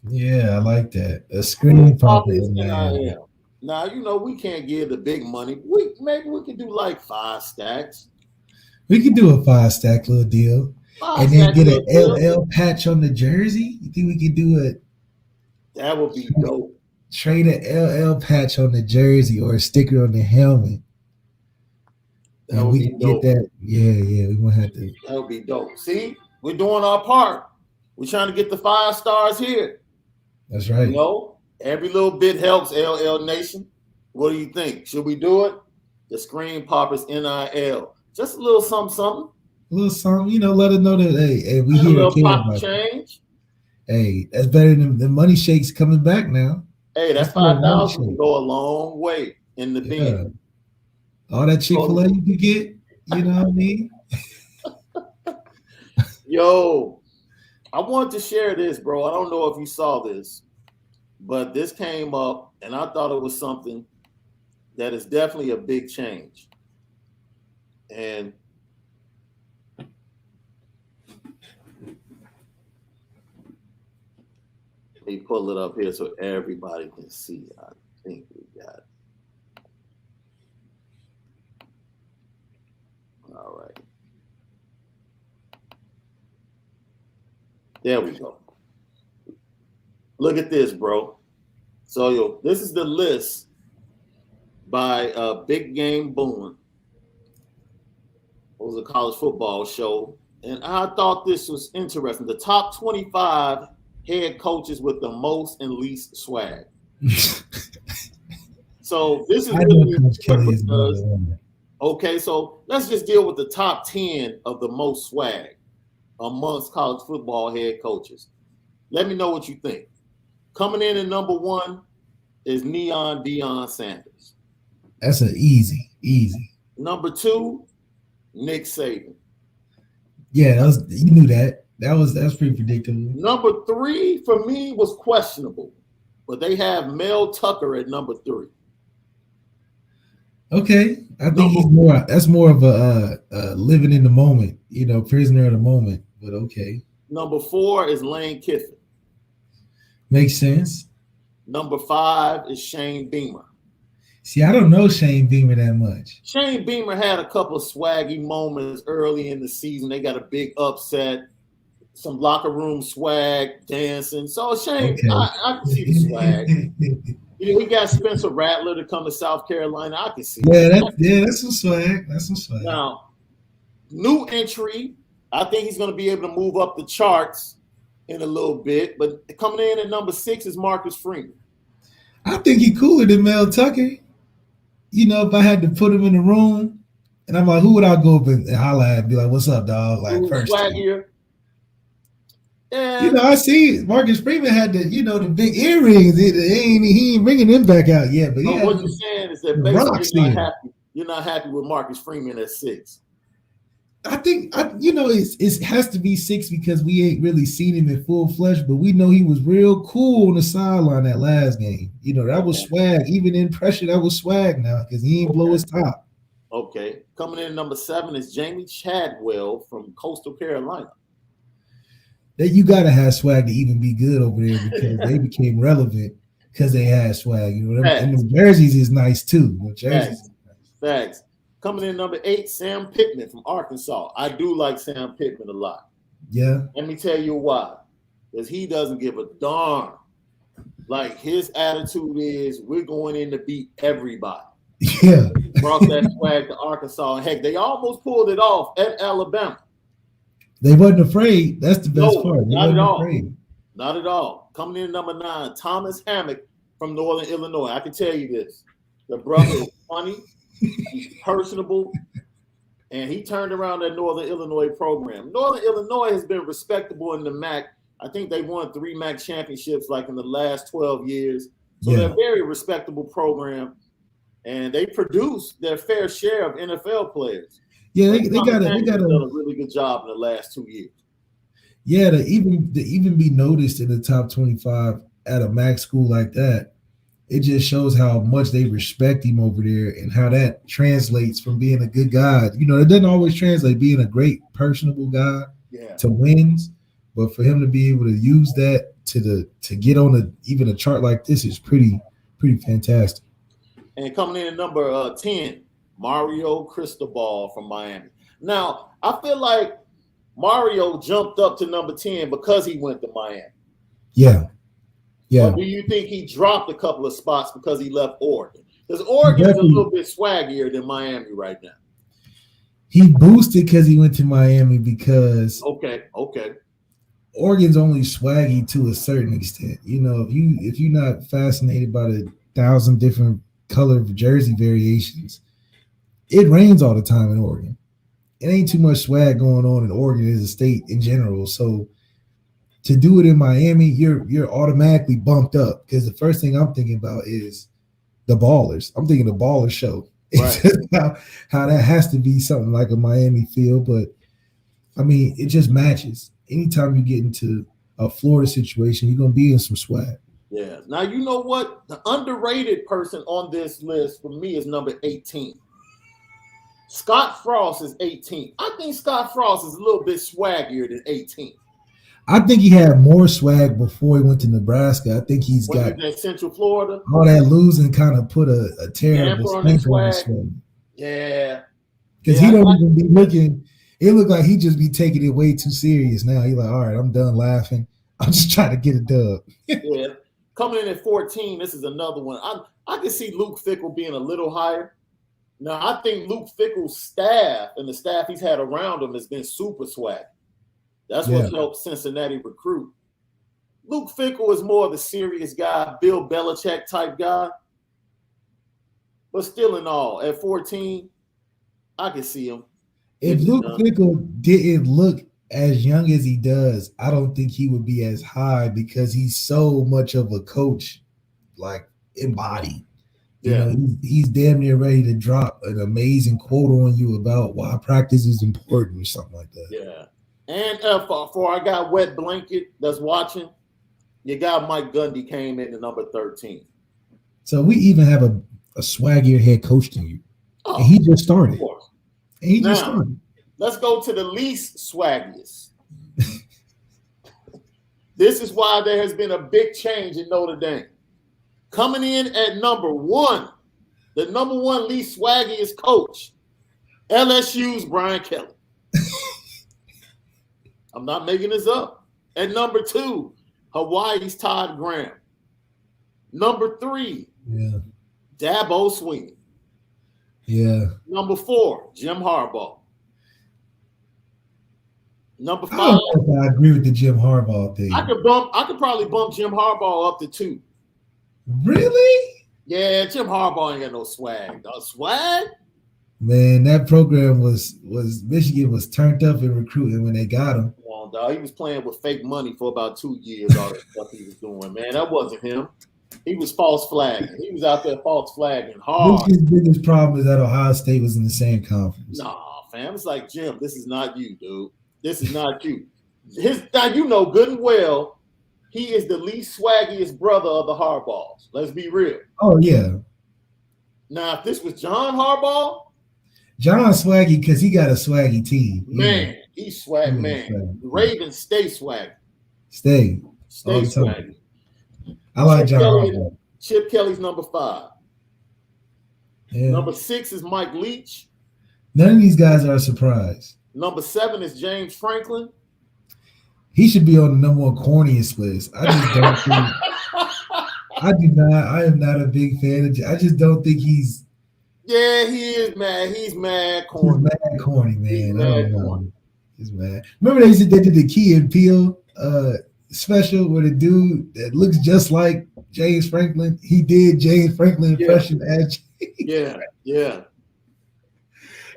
Yeah, I like that. A screen popper NIL. Now, you know, we can't give the big money. Maybe we can do like 5 stacks. We could do a 5-stack little deal. And then get an LL patch on the jersey. You think we could do it? That would be dope. Trade an LL patch on the jersey or a sticker on the helmet. And we can get that. Yeah, we won't have to. That would be dope. See, we're doing our part. We're trying to get the 5 stars here. That's right. You know, every little bit helps, LL Nation. What do you think? Should we do it? The Screen Poppers NIL. Just a little something, something. A little something, let us know that hey, we A here little to care pocket about you. change. Hey, that's better than the money shakes coming back now. Hey, that Let's do a money 5,000 can shake. go a long way in the bin. Yeah. All that Chick-fil-A you could get, you know what I mean? Yo, I want to share this, bro. I don't know if you saw this, but this came up, and I thought it was something that is definitely a big change. And let me pull it up here so everybody can see. I think we got it. All right. There we go. Look at this, bro. So, this is the list by Big Game Boone. It was a college football show. And I thought this was interesting. The top 25 head coaches with the most and least swag. So this is really because, okay, so let's just deal with the top 10 of the most swag amongst college football head coaches. Let me know what you think. Coming in at number 1 is Neon Deion Sanders. That's an easy. Number 2, Nick Saban. Yeah, you knew that. That's pretty predictable. Number 3 for me was questionable, but they have Mel Tucker at number 3. Okay, I think that's more of a living in the moment, prisoner of the moment. But okay. Number 4 is Lane Kiffin. Makes sense. Number 5 is Shane Beamer. See, I don't know Shane Beamer that much. Shane Beamer had a couple of swaggy moments early in the season. They got a big upset, some locker room swag, dancing. So Shane, okay. I can see the swag. We got Spencer Rattler to come to South Carolina. I can see. That's some swag. That's some swag. Now, new entry. I think he's going to be able to move up the charts in a little bit. But coming in at number 6 is Marcus Freeman. I think he's cooler than Mel Tucker. If I had to put him in the room, and I'm like, who would I go up and holler at and be like, what's up, dog? Like, first. Swaggier. And, I see Marcus Freeman had the big earrings. He ain't bringing them back out yet. But what you're saying is that basically you're not happy with Marcus Freeman at 6. I think it has to be 6 because we ain't really seen him in full flesh, but we know he was real cool on the sideline that last game. That was swag. Even in pressure, that was swag now because he ain't blow his top. Okay. Coming in at number 7 is Jamie Chadwell from Coastal Carolina. That you gotta have swag to even be good over there because they became relevant because they had swag. And the jerseys is nice too. Thanks. Coming in number 8, Sam Pickman from Arkansas. I do like Sam Pickman a lot. Yeah. Let me tell you why. Because he doesn't give a darn. Like his attitude is, we're going in to beat everybody. Yeah. Brought that swag to Arkansas. Heck, they almost pulled it off at Alabama. They wasn't afraid. That's the best part. They not at all. Afraid. Not at all. Coming in number 9, Thomas Hammock from Northern Illinois. I can tell you this. The brother is funny. He's personable. And he turned around that Northern Illinois program. Northern Illinois has been respectable in the MAC. I think they won 3 MAC championships like in the last 12 years. So they're a very respectable program. And they produce their fair share of NFL players. Yeah, they got done a really good job in the last 2 years. Yeah, to even be noticed in the top 25 at a MAC school like that, it just shows how much they respect him over there and how that translates from being a good guy. It doesn't always translate being a great, personable guy to wins, but for him to be able to use that to get on even a chart like this is pretty fantastic. And coming in at number 10, Mario Cristobal from Miami. Now, I feel like Mario jumped up to number 10 because he went to Miami. Yeah. Yeah. Or do you think he dropped a couple of spots because he left Oregon? Because Oregon is a little bit swaggier than Miami right now. He boosted because he went to Miami because okay. Oregon's only swaggy to a certain extent. If you're not fascinated by the 1,000 different color jersey variations, it rains all the time in Oregon. it ain't too much swag going on in Oregon as a state in general. So to do it in Miami, you're automatically bumped up because the first thing I'm thinking about is the Ballers. I'm thinking the Baller Show. Right. how that has to be something like a Miami feel, but I mean, it just matches. Anytime you get into a Florida situation, you're gonna be in some swag. Yeah. Now you know what? The underrated person on this list for me is number 18. Scott Frost is 18. I think Scott Frost is a little bit swaggier than 18. I think he had more swag before he went to Nebraska. I think he's got in Central Florida. All that losing kind of put a terrible stamp on his swag. Yeah. Because he don't even be looking. It looked like he just be taking it way too serious now. He's like, all right, I'm done laughing. I'm just trying to get a dub. Yeah. Coming in at 14, this is another one. I can see Luke Fickell being a little higher. Now, I think Luke Fickell's staff and the staff he's had around him has been super swag. That's what helped Cincinnati recruit. Luke Fickell is more of a serious guy, Bill Belichick type guy. But still in all, at 14, I can see him. If Luke Fickell didn't look as young as he does, I don't think he would be as high because he's so much of a coach, like embodied. You know, he's damn near ready to drop an amazing quote on you about why practice is important or something like that. Yeah. And for our guy Wet Blanket that's watching, your guy Mike Gundy came in at number 13. So we even have a swaggier head coach than you. Oh, and he just started. And he just started. Let's go to the least swaggiest. This is why there has been a big change in Notre Dame. Coming in at number 1, the number 1 least swaggiest coach, LSU's Brian Kelly. I'm not making this up. At number 2, Hawaii's Todd Graham. Number 3, Dabo Swinney. Yeah. Number 4, Jim Harbaugh. Number 5. I agree with the Jim Harbaugh thing. I could probably bump Jim Harbaugh up to 2. Really? Yeah, Jim Harbaugh ain't got no swag. Swag? Man, that program was Michigan was turned up in recruiting when they got him. Come on, dog. He was playing with fake money for about 2 years. All that stuff he was doing, man. That wasn't him. He was false flagging. He was out there false flagging hard. His biggest problem is that Ohio State was in the same conference. Nah, fam. It's like, Jim, this is not you, dude. This is not you. Now you know good and well he is the least swaggiest brother of the Harbaughs. Let's be real. Oh, yeah. Now, if this was John Harbaugh. John's swaggy because he got a swaggy team. Man, he's swag, man. Swaggy. Ravens stay swaggy. Stay swaggy. I like John Harbaugh. Chip Kelly's number 5. Yeah. Number 6 is Mike Leach. None of these guys are a surprise. Number 7 is James Franklin. He should be on the number 1 corniest list. I just don't think. I am not a big fan of. I just don't think he's. Yeah, he is mad. He's mad corny. He's mad corny, man. I don't know. He's mad. Remember they did the Key and Peele special with a dude that looks just like James Franklin. He did James Franklin impression as James. Yeah.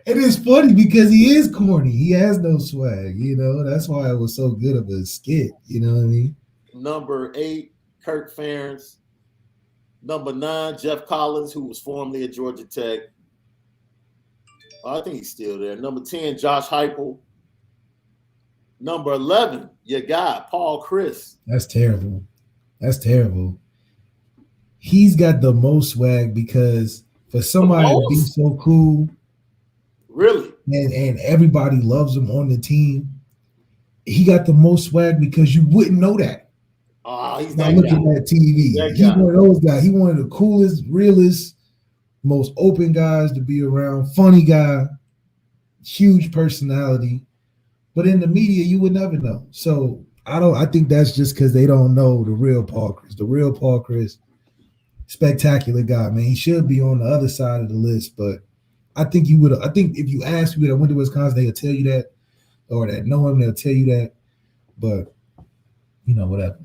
And it's funny because he is corny. He has no swag, you know. That's why it was so good of a skit, you know what I mean? Number 8, Kirk Ferentz. Number 9, Jeff Collins, who was formerly at Georgia Tech. I think he's still there. Number 10, Josh Heupel. Number 11, your guy, Paul Chris. That's terrible. He's got the most swag because for somebody to be so cool, really, and everybody loves him on the team, he got the most swag because you wouldn't know that. He's not looking at TV. He's one of those guys. He one of the coolest, realest, most open guys to be around. Funny guy, huge personality. But in the media, you would never know. So I think that's just because they don't know the real Paul Chris. The real Paul Chris, spectacular guy, man. He should be on the other side of the list, but I think you would. I think if you ask people that went to Wisconsin, they'll tell you that, or that know him, they'll tell you that. But whatever.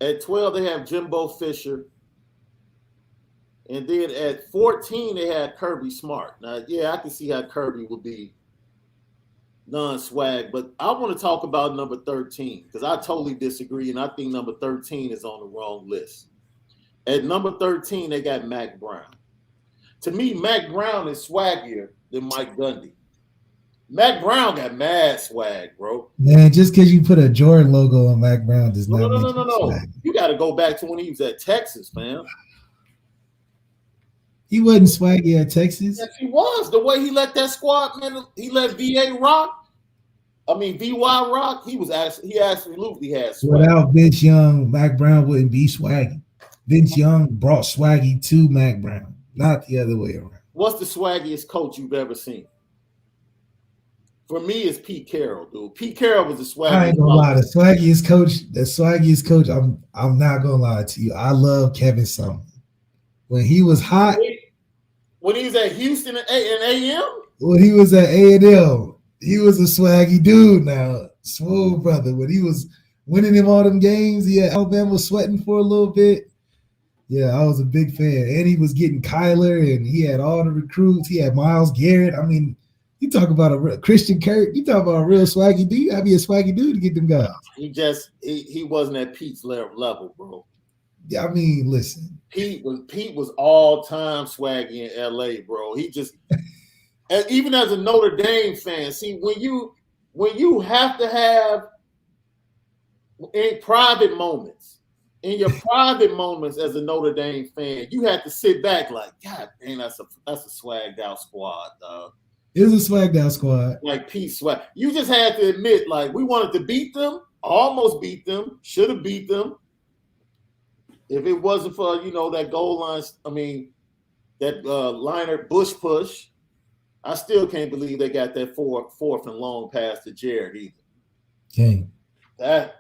At 12, they have Jimbo Fisher. And then at 14, they had Kirby Smart. Now, I can see how Kirby would be non-swag, but I want to talk about number 13 because I totally disagree, and I think number 13 is on the wrong list. At number 13, they got Mac Brown. To me, Mac Brown is swaggier than Mike Gundy. Mac Brown got mad swag, bro. Man, just because you put a Jordan logo on Mac Brown does not make No. swag. You got to go back to when he was at Texas, man. He wasn't swaggy at Texas. Yes, he was. The way he let that squad, man, he let VA rock. I mean, VY rock. He absolutely had swag. Without Vince Young, Mac Brown wouldn't be swaggy. Vince Young brought swaggy to Mac Brown, not the other way around. What's the swaggiest coach you've ever seen? For me, it's Pete Carroll, dude. Pete Carroll was the swaggiest. I ain't gonna lie, the swaggiest coach. I'm not gonna lie to you. I love Kevin Sumlin. When he was hot, when he was at Houston and AM, when he was at A&M, he was a swaggy dude. Now, smooth brother. When he was winning him all them games, he had Alabama sweating for a little bit. Yeah, I was a big fan. And he was getting Kyler, and he had all the recruits. He had Myles Garrett. I mean, you talk about a Christian Kirk. You talk about a real swaggy dude. You gotta be a swaggy dude to get them guys. He wasn't at Pete's level, bro. Yeah, I mean, listen. Pete was all time swaggy in LA, bro. He just and even as a Notre Dame fan, see when you have to have in private moments. In your private moments as a Notre Dame fan, you have to sit back like, God dang, that's a swagged out squad, dog. It was a swagged out squad. Like Pete swag. You just had to admit, like, we wanted to beat them, almost beat them, should have beat them. If it wasn't for, that goal line, that liner Bush push, I still can't believe they got that fourth and long pass to Jared either. Dang. That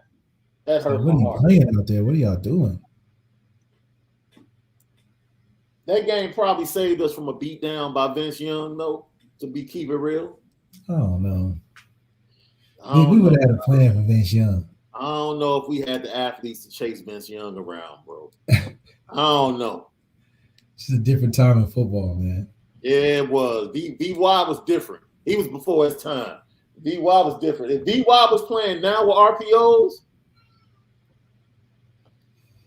hurt my heart. What are you playing out there? What are y'all doing? That game probably saved us from a beatdown by Vince Young, though, to keep it real. Oh, no. We would have had a plan for Vince Young. I don't know if we had the athletes to chase Vince Young around, bro. I don't know. It's a different time in football, man. Yeah, it was. VY was different. He was before his time. VY was different. If VY was playing now with RPOs,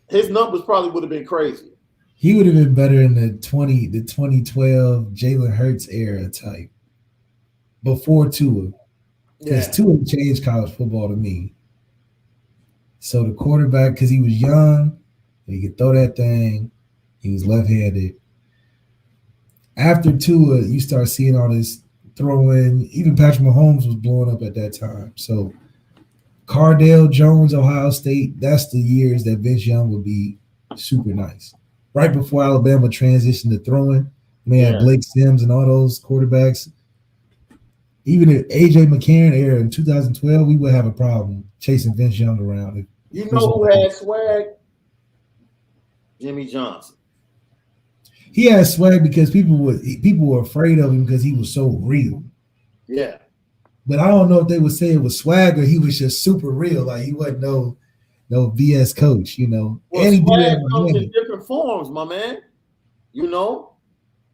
his numbers probably would have been crazy. He would have been better in the 2012 Jalen Hurts era type before Tua. Because Tua changed college football to me. So the quarterback, because he was young, he could throw that thing. He was left-handed. After Tua, you start seeing all this throwing. Even Patrick Mahomes was blowing up at that time. So Cardale Jones, Ohio State, that's the years that Vince Young would be super nice. Right before Alabama transitioned to throwing, we had Blake Sims and all those quarterbacks. Even in AJ McCarron era in 2012, we would have a problem chasing Vince Young around. You know who had swag? Jimmy Johnson. He had swag because people were afraid of him because he was so real. Yeah. But I don't know if they would say it was swag or he was just super real. Like he wasn't no BS coach, Well, and he swag comes in different forms, my man.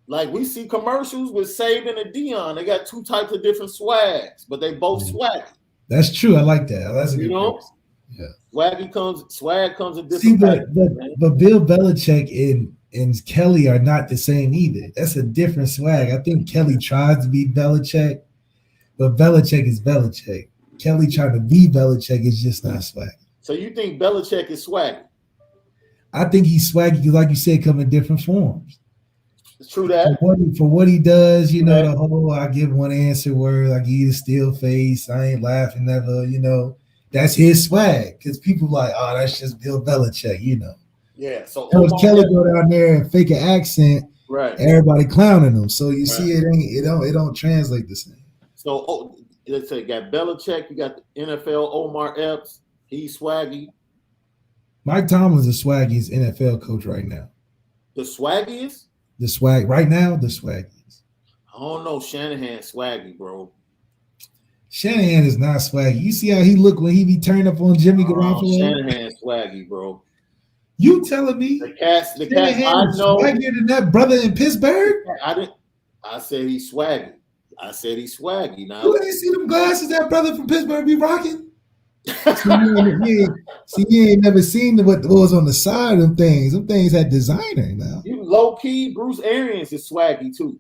Like we see commercials with Saban and Dion. They got two types of different swags, but they both swag. That's true. I like that. That's a good point. Yeah. Swag comes in different. See, but Bill Belichick and Kelly are not the same either. That's a different swag. I think Kelly tries to be Belichick, but Belichick is Belichick. Kelly trying to be Belichick is just not swag. So you think Belichick is swaggy? I think he's swaggy because, like you said, come in different forms. It's true that. For what he does, the whole I give one answer word, I give you a still face, I ain't laughing never, that's his swag. Because people like, oh, that's just Bill Belichick, Yeah. So Kelly go down there and fake an accent, right? Everybody clowning him. So you see it don't translate the same. So let's say you got Belichick, you got the NFL Omar Epps, he's swaggy. Mike Tomlin's the swaggiest NFL coach right now. The swaggiest? The swag right now, the swaggiest. I don't know. Shanahan swaggy, bro. Shanahan is not swaggy. You see how he look when he be turned up on Jimmy Garoppolo? Shanahan swaggy, bro. You telling me the cats I know swaggier than that brother in Pittsburgh? I said he's swaggy. I said he's swaggy. Now, You ain't see them glasses that brother from Pittsburgh be rocking? You ain't never seen what was on the side of them things. Them things had designer now. You low key, Bruce Arians is swaggy too.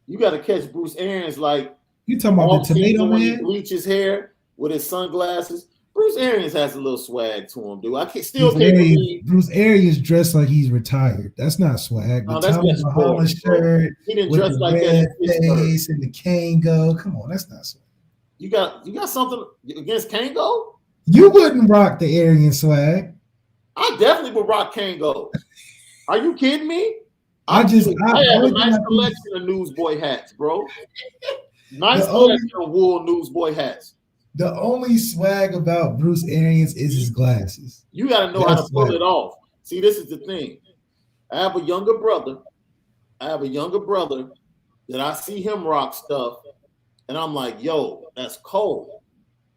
You got to catch Bruce Arians like you talking about the tomato when man? He bleach his hair with his sunglasses. Bruce Arians has a little swag to him, dude. I can't believe Bruce Arians dressed like he's retired. That's not swag. No, The that's Tommy Bahama shirt he didn't with dress the like red that face and the Kango. Come on, that's not swag. You got something against Kango? You wouldn't rock the Aryan swag. I definitely would rock Kango. Are you kidding me? I have a nice collection of newsboy hats, bro. Nice collection of wool newsboy hats. The only swag about Bruce Arians is his glasses. You got to know how to pull it off. See, this is the thing. I have a younger brother that I see him rock stuff, and I'm like, yo, that's cold.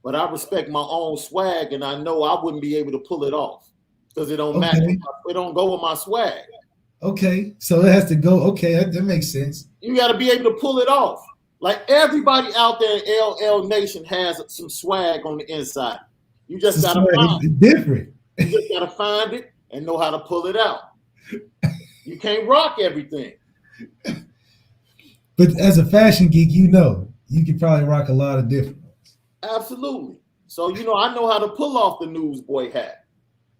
But I respect my own swag, and I know I wouldn't be able to pull it off because it don't match. It don't go with my swag. Okay, so it has to go. Okay, that makes sense. You got to be able to pull it off. Like everybody out there in LL Nation has some swag on the inside. You just got to find it. Different. You just got to find it and know how to pull it out. You can't rock everything. But as a fashion geek, you can probably rock a lot of different ones. Absolutely. So, I know how to pull off the newsboy hat.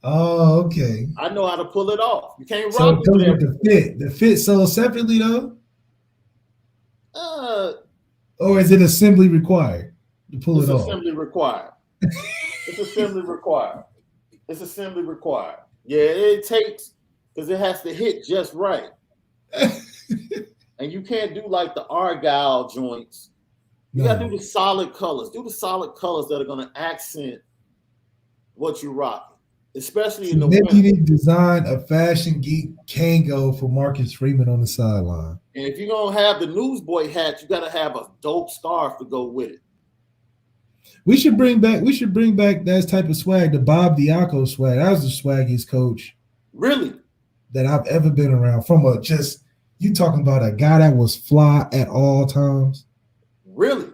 Oh, okay. I know how to pull it off. You can't rock it goes with the fit. The fit sold separately, though? Or is it assembly required to pull it off? It's assembly required. It's assembly required. It's assembly required. Yeah, it takes, because it has to hit just right. And you can't do like the Argyle joints. You got to do the solid colors. Do the solid colors that are going to accent what you rock, especially in the winter. Maybe you need to design a Fashion Geek Kango for Marcus Freeman on the sideline. And if you're going to have the newsboy hat, you got to have a dope scarf to go with it. We should bring back that type of swag, the Bob Diaco swag. That was the swaggiest coach. Really? That I've ever been around. You talking about a guy that was fly at all times. Really?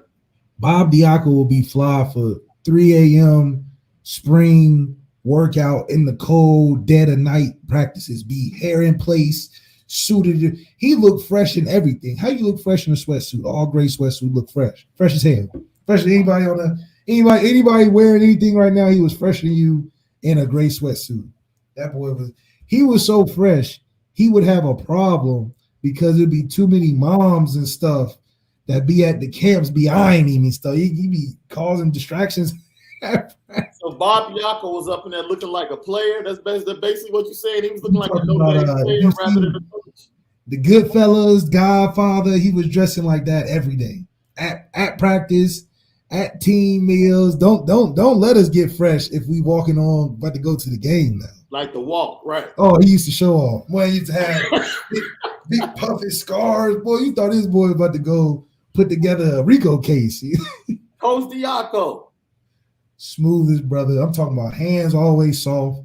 Bob Diaco will be fly for 3 a.m. spring workout in the cold, dead of night practices, be hair in place, suited. He looked fresh in everything. How you look fresh in a sweatsuit? All gray sweatsuit look fresh as hell. Fresh as anybody wearing anything right now. He was fresher than you in a gray sweatsuit. That boy was so fresh. He would have a problem because there'd be too many moms and stuff that be at the camps be eyeing him and stuff. He'd be causing distractions. So Bob Diaco was up in there looking like a player. That's basically what you're saying. He was looking like a no-name player rather than a coach. The Goodfellas, Godfather, he was dressing like that every day. At practice, at team meals. Don't let us get fresh if we walking on about to go to the game now. Like the walk, right? Oh, he used to show off. Boy, he used to have big puffy scars. Boy, you thought this boy about to go put together a Rico case. Coach Diaco. Smoothest brother. I'm talking about hands always soft.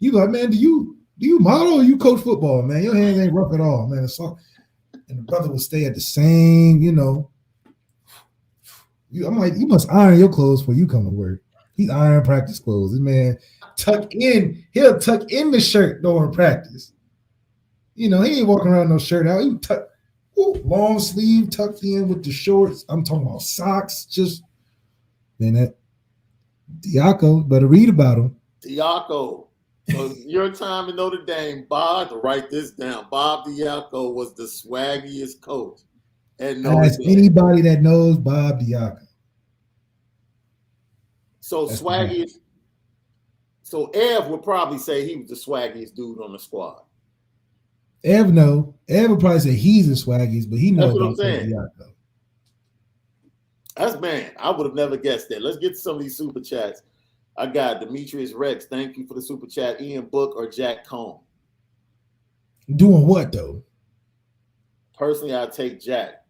You like, man, do you model or you coach football, man? Your hands ain't rough at all, man. It's soft. And the brother would stay at the same, I'm like, you must iron your clothes before you come to work. He's iron practice clothes. This man he'll tuck in the shirt during practice. He ain't walking around no shirt out. He tuck long sleeve tucked in with the shorts. I'm talking about socks. That Diaco, better read about him. Diaco. So your time in Notre Dame, Bob, to write this down. Bob Diaco was the swaggiest coach. Ask anybody that knows Bob Diaco. So that's swaggiest. Right. So Ev would probably say he was the swaggiest dude on the squad. Ev would probably say he's the swaggiest, but he knows what I'm saying. Diaco. That's man. I would have never guessed that. Let's get to some of these super chats. I got Demetrius Rex. Thank you for the super chat. Ian Book or Jack Cohn? Doing what though? Personally, I'd take Jack.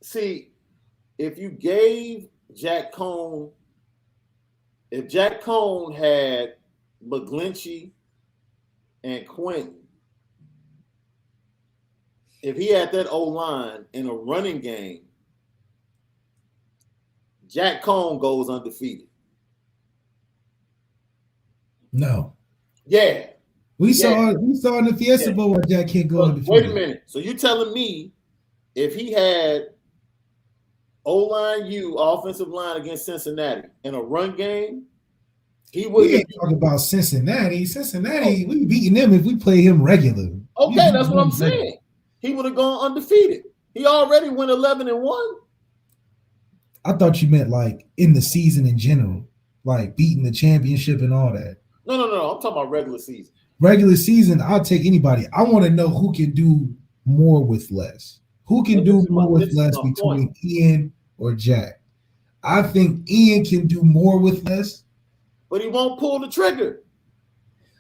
See, if you gave Jack Cohn, if Jack Cohn had McGlinchey and Quentin, if he had that O-line in a running game, Jack Cohn goes undefeated. No. Yeah. We saw in the Fiesta Bowl where Jack can't go undefeated. Wait a minute. So you telling me if he had O-line offensive line against Cincinnati in a run game, he would. We ain't talking about Cincinnati. Cincinnati, we beating them if we play him regular. Okay, that's what I'm saying. He would have gone undefeated. He already went 11-1. I thought you meant like in the season in general, like beating the championship and all that. No. I'm talking about regular season. Regular season, I'll take anybody. I want to know who can do more with less. Who can do more with less between Ian or Jack? I think Ian can do more with less. But he won't pull the trigger.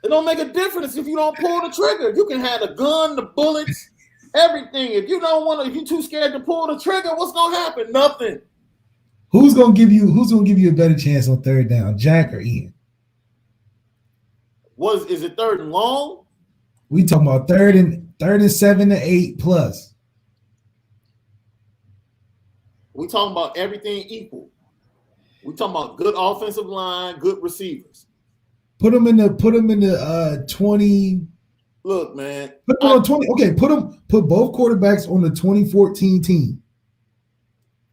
It don't make a difference if you don't pull the trigger. You can have the gun, the bullets, everything. If you don't want to, if you're too scared to pull the trigger, what's gonna happen? Nothing. Who's gonna give you a better chance on third down, Jack or Ian? Is it third and long? We talking about third and 7 to 8 plus. We talking about everything equal. We talking about good offensive line, good receivers. Put them in the 20. Look, man. Put them on 20. Okay, put both quarterbacks on the 2014 team.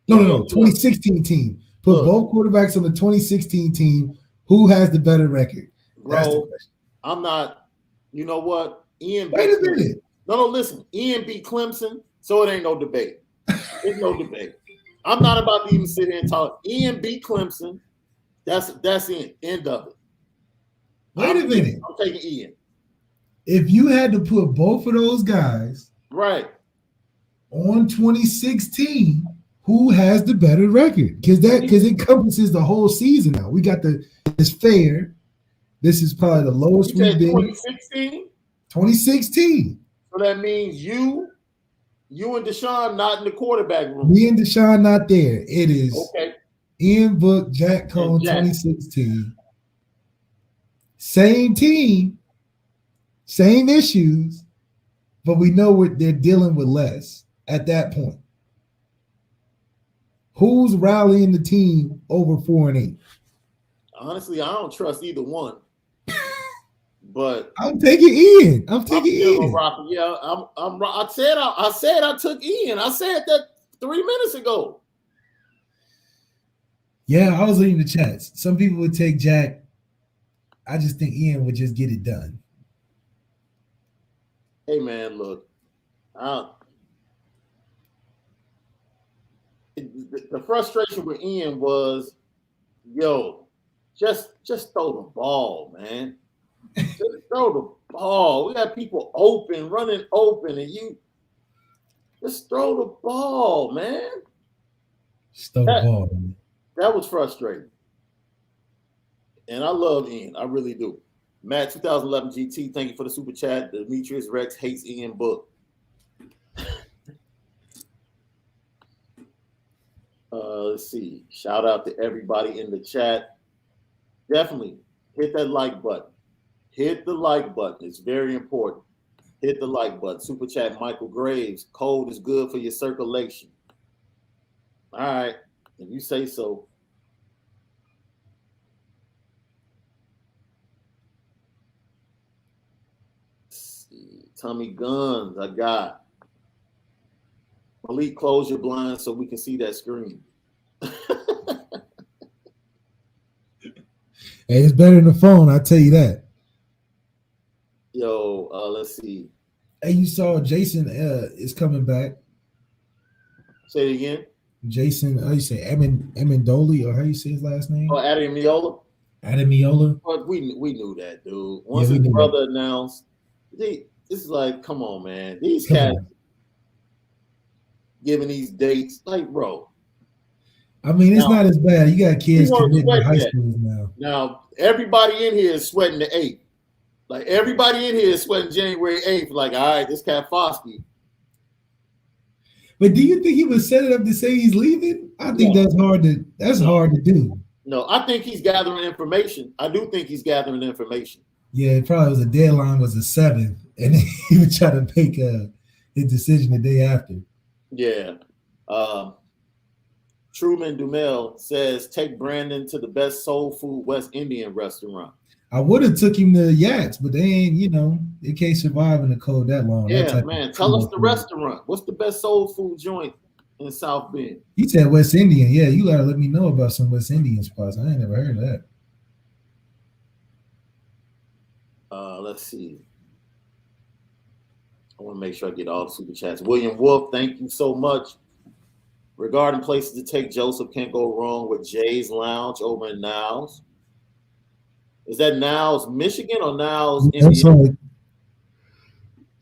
No, 2016 team. Put both quarterbacks on the 2016 team. Who has the better record? Bro, I'm not. You know what? Ian. Wait a minute. No, listen. Ian beat Clemson, so it ain't no debate. There's no debate. I'm not about to even sit here and talk. Ian beat Clemson. That's the end of it. Wait a minute. I'm taking Ian. If you had to put both of those guys right on 2016, who has the better record? Because it encompasses the whole season now. We got it's fair. This is probably the lowest we've been. 2016? 2016. So that means you and Deshaun not in the quarterback room. Me and Deshaun not there. It is okay. Ian Book, Jack Cohn, 2016. Same team, same issues, but we know what they're dealing with less at that point. Who's rallying the team over 4 and 8? Honestly, I don't trust either one. But I'm taking Ian. I'm taking Ian. Yeah, I said I took Ian. I said that 3 minutes ago. Yeah, I was reading the chats. Some people would take Jack. I just think Ian would just get it done. Hey man, look. The frustration with Ian was, just throw the ball, man. Just throw the ball. We got people running open, and you just throw the ball, man. Just throw the ball, man. That was frustrating. And I love Ian. I really do. Matt 2011 GT, thank you for the super chat. Demetrius Rex hates Ian Book. Let's see. Shout out to everybody in the chat. Definitely hit that like button. Hit the like button. It's very important. Hit the like button. Super chat Michael Graves. Cold is good for your circulation. All right. If you say so. Let's see. Tommy Guns, I got. Malik, close your blinds so we can see that screen. Hey, it's better than the phone, I'll tell you that. Yo, let's see. Hey, you saw Jason is coming back. Say it again. Jason, how you say Amendola, or how you say his last name? Oh, Ademiola. Ademiola. But we knew that, dude. Once his brother announced, this is like, come on, man. These cats giving these dates, like, bro. I mean, it's not as bad. You got kids committing to high schools now. Now, everybody in here is sweating the 8th. Like, everybody in here is sweating January 8th. Like, all right, this cat Foskey. But do you think he would set it up to say he's leaving? I think that's hard to do. No, I think he's gathering information. I do think he's gathering information. Yeah, it probably was a deadline was the 7th, and he would try to make his decision the day after. Yeah. Truman Dumel says, take Brandon to the best soul food West Indian restaurant. I would have took him to Yats, but they ain't, they can't survive in the cold that long. Yeah, that type man. of Tell us the food. restaurant. What's the best soul food joint in South Bend? He said West Indian. Yeah, you gotta let me know about some West Indian spots. I ain't never heard of that. Let's see. I want to make sure I get all the super chats. William Wolf, thank you so much. Regarding places to take, Joseph can't go wrong with Jay's Lounge over in Niles. Is that Niles, Michigan or Niles, Indiana?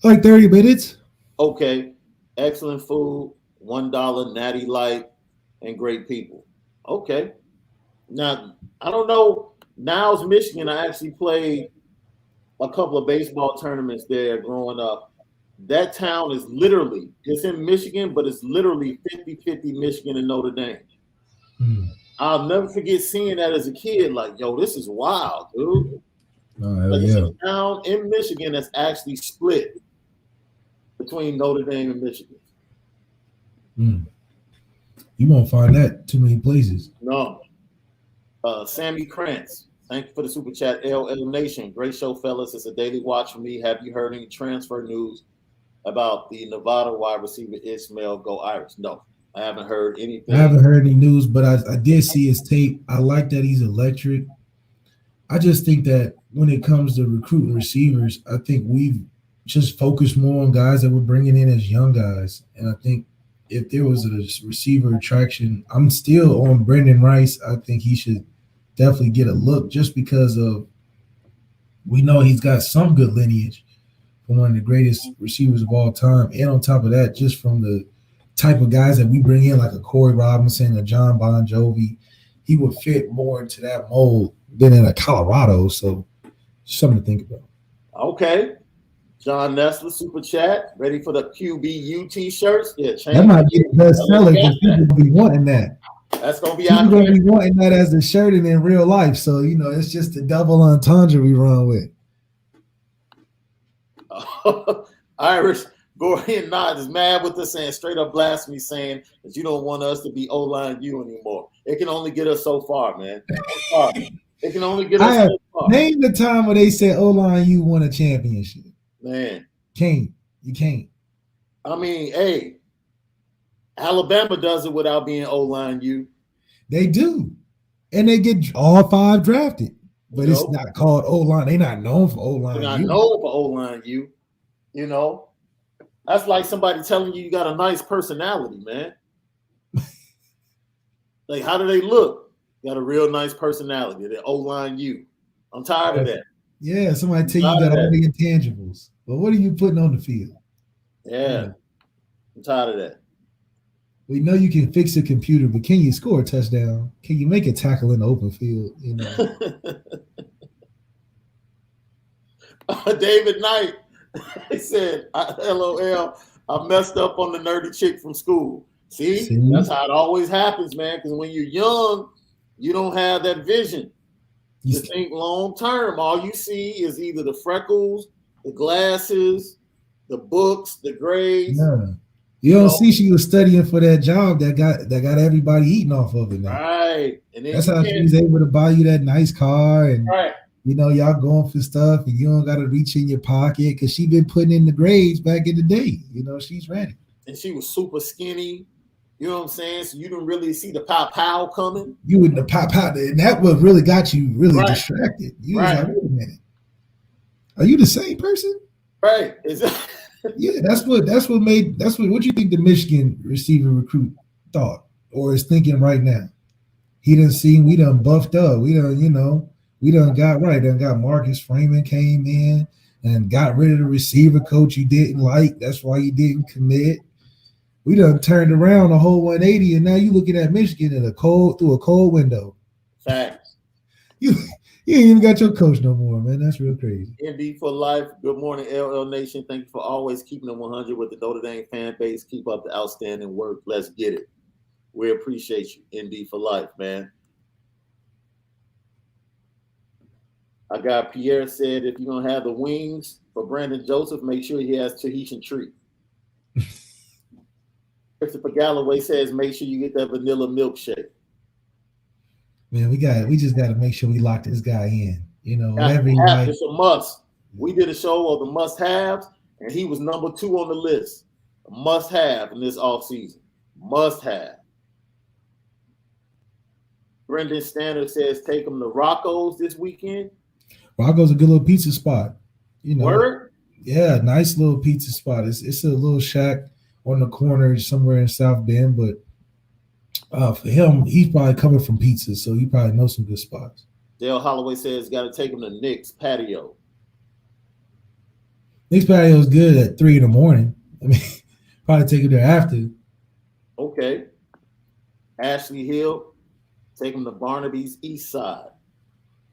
Like 30 minutes. Okay. Excellent food, $1 natty light, and great people. Okay. Now, I don't know. Niles, Michigan, I actually played a couple of baseball tournaments there growing up. That town is literally, it's in Michigan, but it's literally 50-50 Michigan and Notre Dame. I'll never forget seeing that as a kid. Like, yo, this is wild, dude. Like, it's a town in Michigan that's actually split between Notre Dame and Michigan. You won't find that too many places. No. Sammy Krantz, thank you for the super chat. LL Nation, great show, fellas. It's a daily watch for me. Have you heard any transfer news about the Nevada wide receiver Ismail Go Irish? No, I haven't heard anything. I haven't heard any news, but I did see his tape. I like that he's electric. I just think that when it comes to recruiting receivers, I think we've just focused more on guys that we're bringing in as young guys. And I think if there was a receiver attraction, I'm still on Brendan Rice. I think he should definitely get a look just because of we know he's got some good lineage from one of the greatest receivers of all time. And on top of that, just from the type of guys that we bring in, like a Corey Robinson, a John Bon Jovi, he would fit more into that mold than in a Colorado. So something to think about. Okay. John Nessler, super chat, ready for the QBU t-shirts? Yeah, that might be the best seller because people will be wanting that. That's gonna be people gonna be wanting that as a shirt and in real life. So it's just the double entendre we run with. Irish Gorian Nods is mad with us, saying straight up blasphemy, saying that you don't want us to be O-line U anymore. It can only get us so far, man. It can only get us so far. Name the time when they said O-line U won a championship. Man, you can't. I mean, hey, Alabama does it without being O-line U. They do, and they get all 5 drafted, but it's not called O-line. They're not known for O-line U. They're not known for O-line U. That's like somebody telling you got a nice personality, man. Like, how do they look? Got a real nice personality. They're O-line U. I'm tired of that. Yeah, somebody tell you got all the intangibles. But what are you putting on the field? Yeah. I'm tired of that. We know you can fix a computer, but can you score a touchdown? Can you make a tackle in the open field? David Knight, he said, LOL, I messed up on the nerdy chick from school. See? That's how it always happens, man, because when you're young, you don't have that vision. You think long term. All you see is either the freckles, the glasses, the books, the grades. Yeah. You don't see she was studying for that job that got everybody eating off of it now. Right. And then that's how she was able to buy you that nice car and right. Y'all going for stuff and you don't got to reach in your pocket because she been putting in the grades back in the day. She's ready. And she was super skinny. You know what I'm saying? So you didn't really see the pow coming. You wouldn't have pow, and that what really got you really distracted. You was like, wait a minute. Are you the same person? Right. Yeah, what you think the Michigan receiver recruit thought or is thinking right now? He done seen we done buffed up. We done got right. Done got Marcus Freeman came in and got rid of the receiver coach you didn't like. That's why you didn't commit. We done turned around a whole 180, and now you looking at Michigan through a cold window. Facts. You ain't even got your coach no more, man. That's real crazy. ND for life. Good morning, LL Nation. Thank you for always keeping it 100 with the Notre Dame fan base. Keep up the outstanding work. Let's get it. We appreciate you, ND for life, man. I got Pierre said if you're gonna have the wings for Brandon Joseph, make sure he has Tahitian treat. Christopher Galloway says, make sure you get that vanilla milkshake. Man, we just got to make sure we lock this guy in. You know, whatever he like. It's a must. We did a show of the must-haves, and he was number 2 on the list. A must-have in this offseason. Must-have. Brendan Standard says, take him to Rocco's this weekend. Rocco's a good little pizza spot. You know. Word? Yeah, nice little pizza spot. It's a little shack on the corner somewhere in South Bend, but for him, he's probably coming from pizza, so he probably knows some good spots. Dale Holloway says, got to take him to Nick's Patio. Nick's Patio is good at 3 in the morning. I mean, probably take him there after. Okay. Ashley Hill, take him to Barnaby's East Side.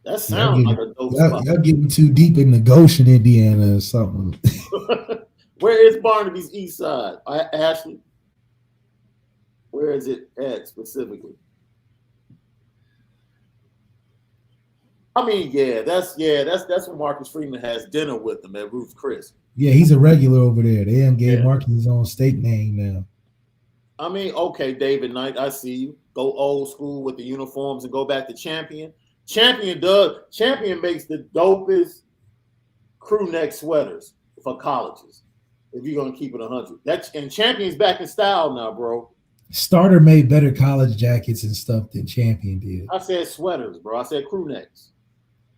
That sounds like a dope spot. Y'all getting too deep in Goshen, Indiana or something. Where is Barnaby's East Side, Ashley? Where is it at specifically? I mean, that's when Marcus Freeman has dinner with them at Ruth's Chris. Yeah, he's a regular over there. They done gave Marcus his own state name now. I mean, okay, David Knight, I see you. Go old school with the uniforms and go back to Champion. Champion makes the dopest crew neck sweaters for colleges. If you're gonna keep it 100, and Champion's back in style now, bro. Starter made better college jackets and stuff than Champion did. I said sweaters, bro. I said crew necks.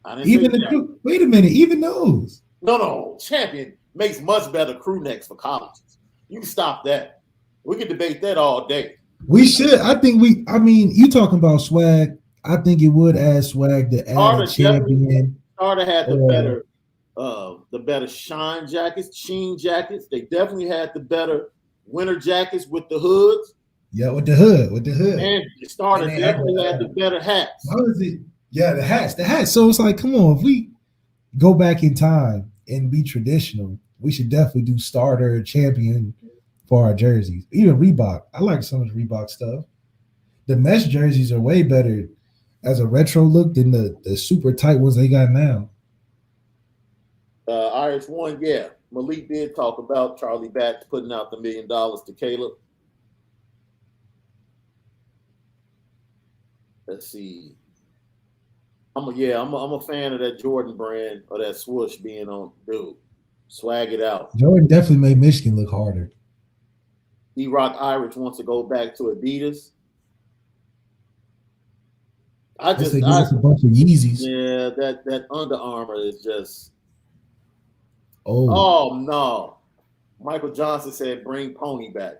I didn't even wait a minute, even those. No. Champion makes much better crew necks for colleges. You can stop that. We can debate that all day. We should. I mean, you talking about swag. I think it would add swag to add a Champion. Starter had the better shine jackets, sheen jackets. They definitely had the better winter jackets with the hoods. Yeah, with the hood. And Starter definitely had the better hats. How is it? Yeah, the hats. So it's like, come on, if we go back in time and be traditional, we should definitely do Starter, Champion for our jerseys. Even Reebok. I like some of the Reebok stuff. The mesh jerseys are way better as a retro look than the super tight ones they got now. Irish one, yeah. Malik did talk about Charlie Batch putting out the $1 million to Caleb. Let's see. I'm a fan of that Jordan brand or that swoosh being on. Dude, swag it out. Jordan definitely made Michigan look harder. D-Rock Irish wants to go back to Adidas. I just a bunch of Yeezys. Yeah, that Under Armour is just. Oh no! Michael Johnson said, "Bring Pony back."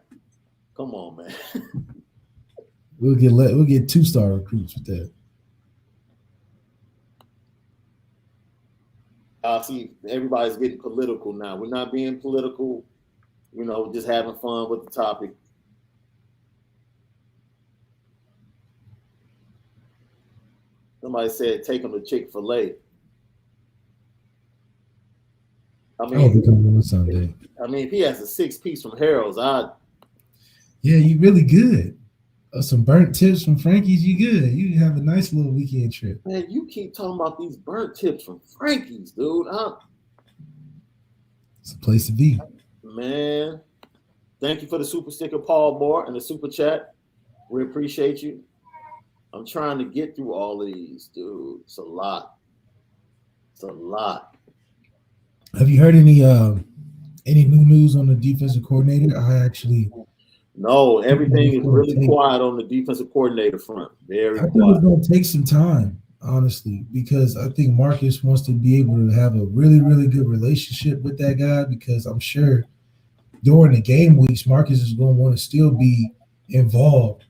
Come on, man. We'll get 2-star recruits with that. See, everybody's getting political now. We're not being political, just having fun with the topic. Somebody said, take them to Chick-fil-A. I mean, on Sunday. I mean, if he has a 6-piece from Harold's, yeah, you really good. Some burnt tips from Frankie's, you good. You have a nice little weekend trip. Man, you keep talking about these burnt tips from Frankie's, dude. It's a place to be. Man, thank you for the super sticker, Paul Moore, and the super chat. We appreciate you. I'm trying to get through all of these, dude. It's a lot. Have you heard any new news on the defensive coordinator? No, everything is really quiet on the defensive coordinator front. Very quiet. I think it's going to take some time, honestly, because I think Marcus wants to be able to have a really, really good relationship with that guy, because I'm sure during the game weeks, Marcus is going to want to still be involved.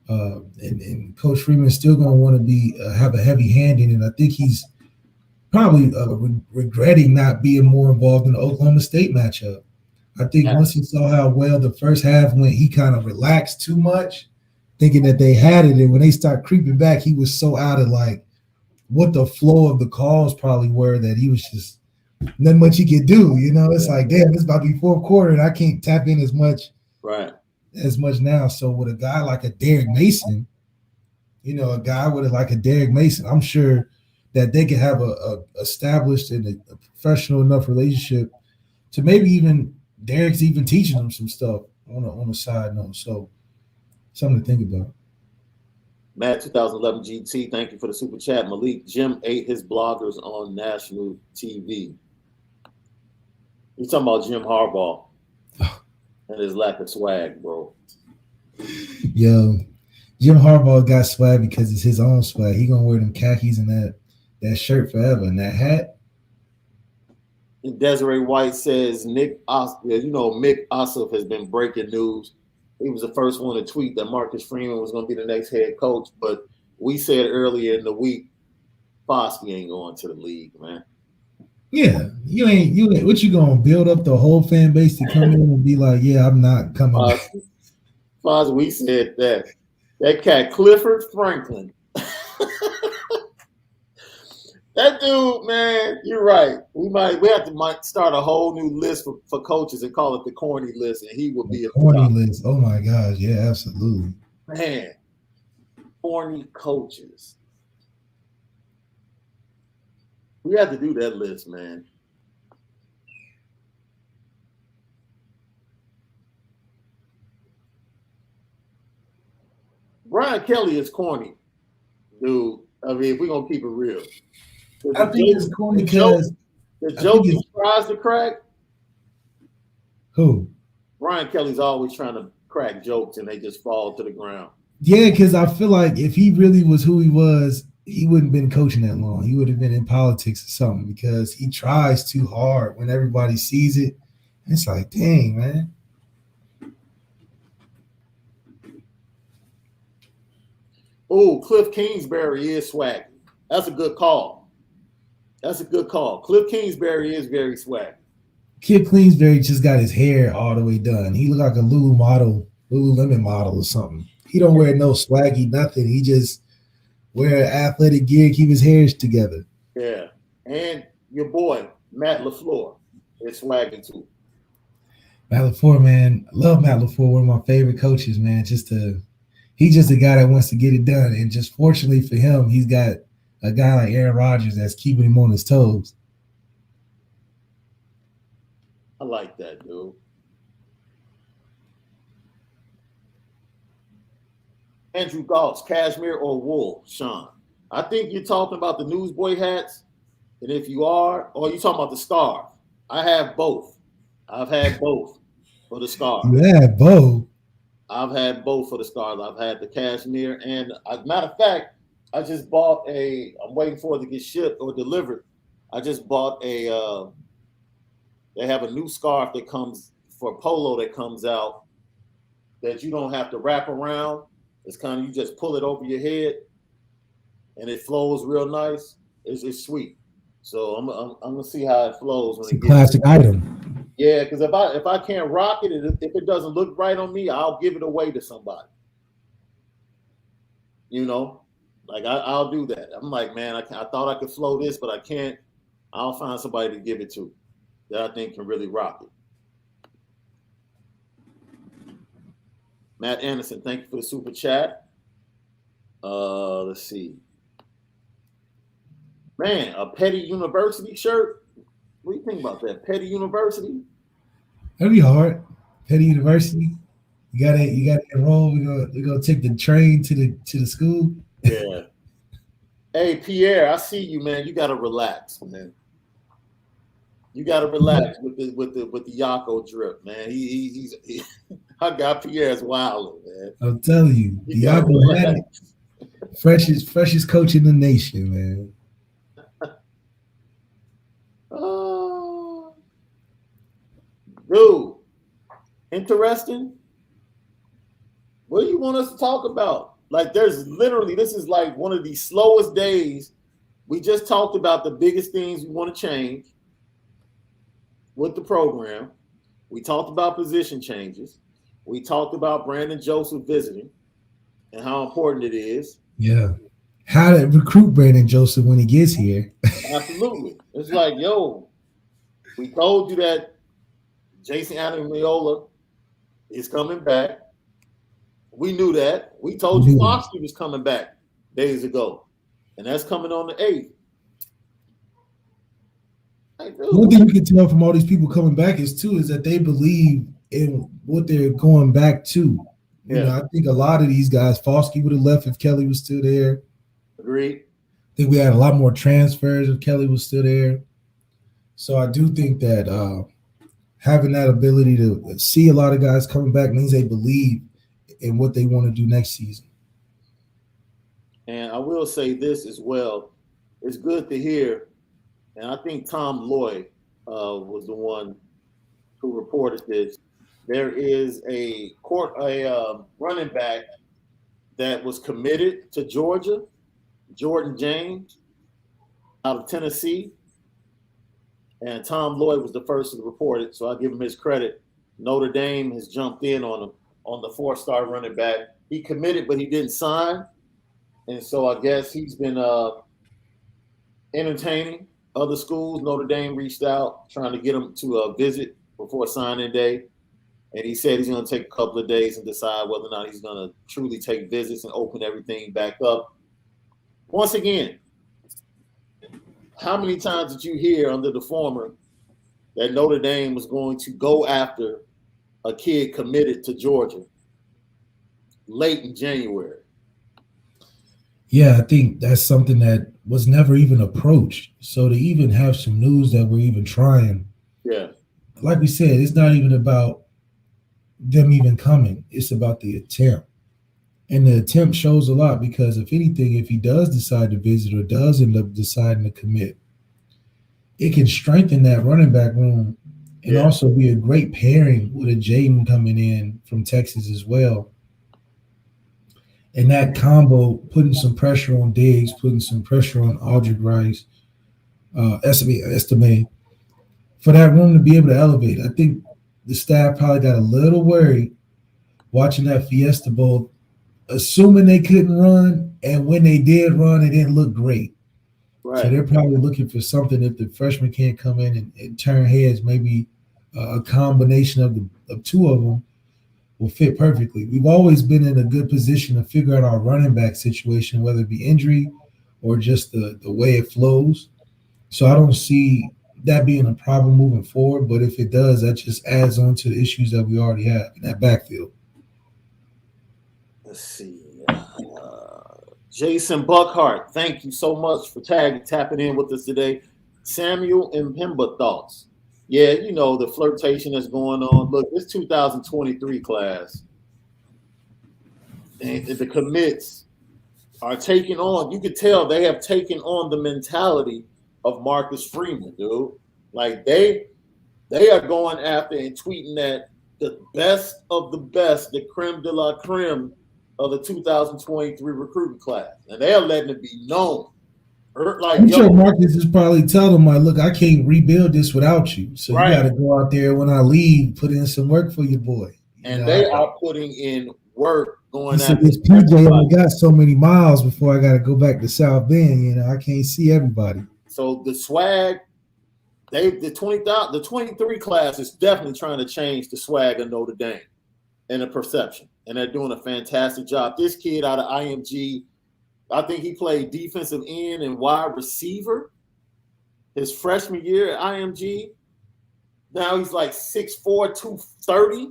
And Coach Freeman is still going to want to be have a heavy hand in it. I think he's probably regretting not being more involved in the Oklahoma State matchup. I think once he saw how well the first half went, he kind of relaxed too much, thinking that they had it. And when they start creeping back, he was so out of what the flow of the calls probably were that he was just nothing much he could do. It's like, damn, it's about to be fourth quarter and I can't tap in as much. Right. As much now. So with a guy like a Derek Mason, I'm sure that they could have a established and a professional enough relationship to maybe even Derek's even teaching them some stuff on a side note. So something to think about. Matt 2011 GT, thank you for the super chat. Malik, Jim ate his bloggers on national TV. You talking about Jim Harbaugh and his lack of swag, bro. Yo, Jim Harbaugh got swag because it's his own swag. He gonna wear them khakis and that shirt forever and that hat. And Desiree White says Mick Ossoff has been breaking news. He was the first one to tweet that Marcus Freeman was going to be the next head coach. But we said earlier in the week, Foskey ain't going to the league, man. Yeah, you ain't. What you gonna build up the whole fan base to come in and be like, yeah, I'm not coming back. Foskey, we said that cat Clifford Franklin. That dude, man, you're right. We have to start a whole new list for coaches and call it the corny list, and he would be a corny list. Oh my gosh, yeah, absolutely. Man, corny coaches. We have to do that list, man. Brian Kelly is corny, dude. I mean, if we're gonna keep it real. I think it's corny because the joke he tries to crack. Who? Brian Kelly's always trying to crack jokes and they just fall to the ground. Yeah, because I feel like if he really was who he was, he wouldn't have been coaching that long. He would have been in politics or something because he tries too hard when everybody sees it. It's like, dang, man. Oh, Cliff Kingsbury is swaggy. That's a good call. Cliff Kingsbury is very swaggy. Kid Kingsbury just got his hair all the way done. He look like a Lululemon model or something. He don't wear no swaggy, nothing. He just wear athletic gear, keep his hairs together. Yeah. And your boy, Matt LaFleur, is swaggy too. Matt LaFleur, man. I love Matt LaFleur, one of my favorite coaches, man. He's just a guy that wants to get it done. And just fortunately for him, he's got a guy like Aaron Rodgers that's keeping him on his toes. I like that, dude. Andrew Galtz, cashmere or wool, Shaun? I think you're talking about the newsboy hats. And if you are, or you're talking about the scarf. I have both. I've had both for the scarf. You had both? I've had both for the scarf. I've had the cashmere. And matter of fact, I just bought I'm waiting for it to get shipped or delivered. I just bought they have a new scarf that comes for polo that comes out that you don't have to wrap around. It's kind of, you just pull it over your head and it flows real nice. It's sweet. So I'm gonna see how it flows when it's a classic item. Yeah, because if I can't rock it, if it doesn't look right on me, I'll give it away to somebody. You know, like I'll do that. I'm like, man, I thought I could flow this, but I can't. I'll find somebody to give it to that I think can really rock it. Matt Anderson, thank you for the super chat. Let's see. Man, a Petty University shirt. What do you think about that? Petty University? That'd be hard. Petty University. You gotta enroll. We're gonna take the train to the school. Yeah. Hey Pierre, I see you, man. You gotta relax, man. You gotta relax with the Yako drip, man. He's I got Pierre's wild, man. I'm telling you, the Yako had it. Freshest coach in the nation, man. Dude, interesting. What do you want us to talk about? Like, this is like one of the slowest days. We just talked about the biggest things we want to change with the program. We talked about position changes. We talked about Brandon Joseph visiting and how important it is. Yeah. How to recruit Brandon Joseph when he gets here. Absolutely. It's like, yo, we told you that Jason Ademilola is coming back. We knew that. We told you Foskey was coming back days ago. And that's coming on the 8th. One thing you can tell from all these people coming back is that they believe and what they're going back to. You know, I think a lot of these guys, Foskey would have left if Kelly was still there. Agreed. I think we had a lot more transfers if Kelly was still there. So I do think that having that ability to see a lot of guys coming back means they believe in what they want to do next season. And I will say this as well. It's good to hear, and I think Tom Lloyd was the one who reported this. There is a running back that was committed to Georgia, Jordan James, out of Tennessee. And Tom Lloyd was the first to report it, so I'll give him his credit. Notre Dame has jumped in on him on the 4-star running back. He committed, but he didn't sign. And so I guess he's been entertaining other schools. Notre Dame reached out, trying to get him to visit before signing day. And he said he's going to take a couple of days and decide whether or not he's going to truly take visits and open everything back up. Once again, how many times did you hear under the former that Notre Dame was going to go after a kid committed to Georgia late in January? Yeah, I think that's something that was never even approached. So to even have some news that we're even trying, like we said, it's not even about them even coming. It's about the attempt. And the attempt shows a lot because if anything, if he does decide to visit or does end up deciding to commit, it can strengthen that running back room and also be a great pairing with a Jaden coming in from Texas as well. And that combo, putting some pressure on Diggs, putting some pressure on Aldridge Rice, Estime, for that room to be able to elevate. I think the staff probably got a little worried watching that Fiesta Bowl, assuming they couldn't run, and when they did run, it didn't look great. Right. So they're probably looking for something if the freshman can't come in and turn heads, maybe a combination of two of them will fit perfectly. We've always been in a good position to figure out our running back situation, whether it be injury or just the way it flows. So I don't see that being a problem moving forward, but if it does, that just adds on to the issues that we already have in that backfield. Let's see. Jason Buckhart, thank you so much for tapping in with us today. Samuel and Pimba thoughts. Yeah, you know, the flirtation that's going on. Look, this 2023 class, and the commits are taking on, you could tell they have taken on the mentality of Marcus Freeman, dude. Like they are going after and tweeting that the best of the best, the creme de la creme of the 2023 recruiting class. And they are letting it be known. I'm sure Marcus is probably telling them, like, look, I can't rebuild this without you. So you got to go out there when I leave, put in some work for your boy. And they are putting in work going after this PJ only got so many miles before I got to go back to South Bend. You know, I can't see everybody. So the swag, the 23 class is definitely trying to change the swag of Notre Dame and the perception. And they're doing a fantastic job. This kid out of IMG, I think he played defensive end and wide receiver his freshman year at IMG. Now he's like 6'4", 230.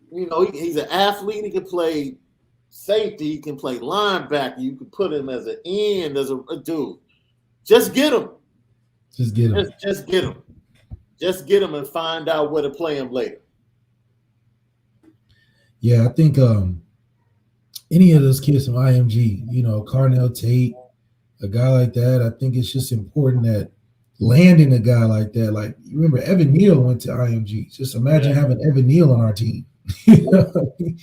You know, he's an athlete. He can play safety. He can play linebacker. You can put him as an end, as a dude. Just get him. Just get him. Just get him. Just get him and find out where to play him later. Yeah, I think any of those kids from IMG, you know, Carnell Tate, a guy like that, I think it's just important that landing a guy like that, like you remember Evan Neal went to IMG. Just imagine having Evan Neal on our team. You know what I mean?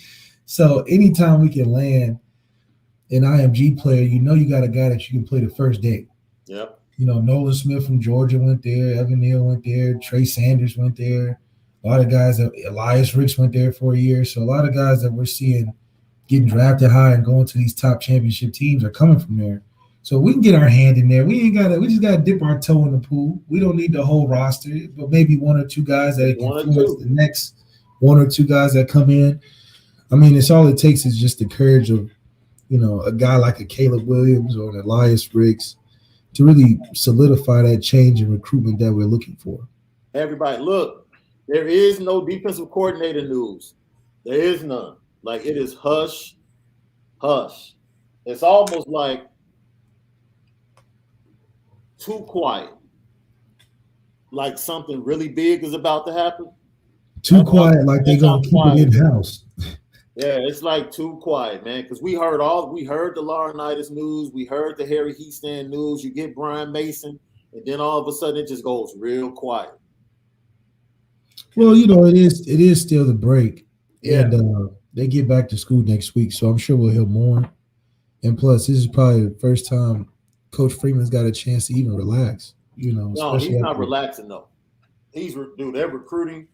So anytime we can land an IMG player, you know you got a guy that you can play the first day. Yep. You know, Nolan Smith from Georgia went there, Evan Neal went there, Trey Sanders went there. A lot of guys that Elias Ricks went there for a year. So a lot of guys that we're seeing getting drafted high and going to these top championship teams are coming from there. So we can get our hand in there. We just gotta dip our toe in the pool. We don't need the whole roster, but maybe one or two guys that can influence the next one or two guys that come in. I mean, it's all it takes is just the courage of, you know, a guy like a Caleb Williams or an Elias Ricks to really solidify that change in recruitment that we're looking for. Everybody, look, There is no defensive coordinator news. There is none. Like it is hush, hush. It's almost like too quiet. Like something really big is about to happen. Too quiet, like they that's how gonna keep quiet it in house. Yeah, it's like too quiet, man. Because we heard the Laurinaitis news, we heard the Harry Heastand news. You get Brian Mason, and then all of a sudden it just goes real quiet. Well, it is still the break, Yeah. and they get back to school next week, so I'm sure we'll hear more. And plus, this is probably the first time Coach Freeman's got a chance to even relax. No, especially he's not after relaxing though. Dude, they're recruiting,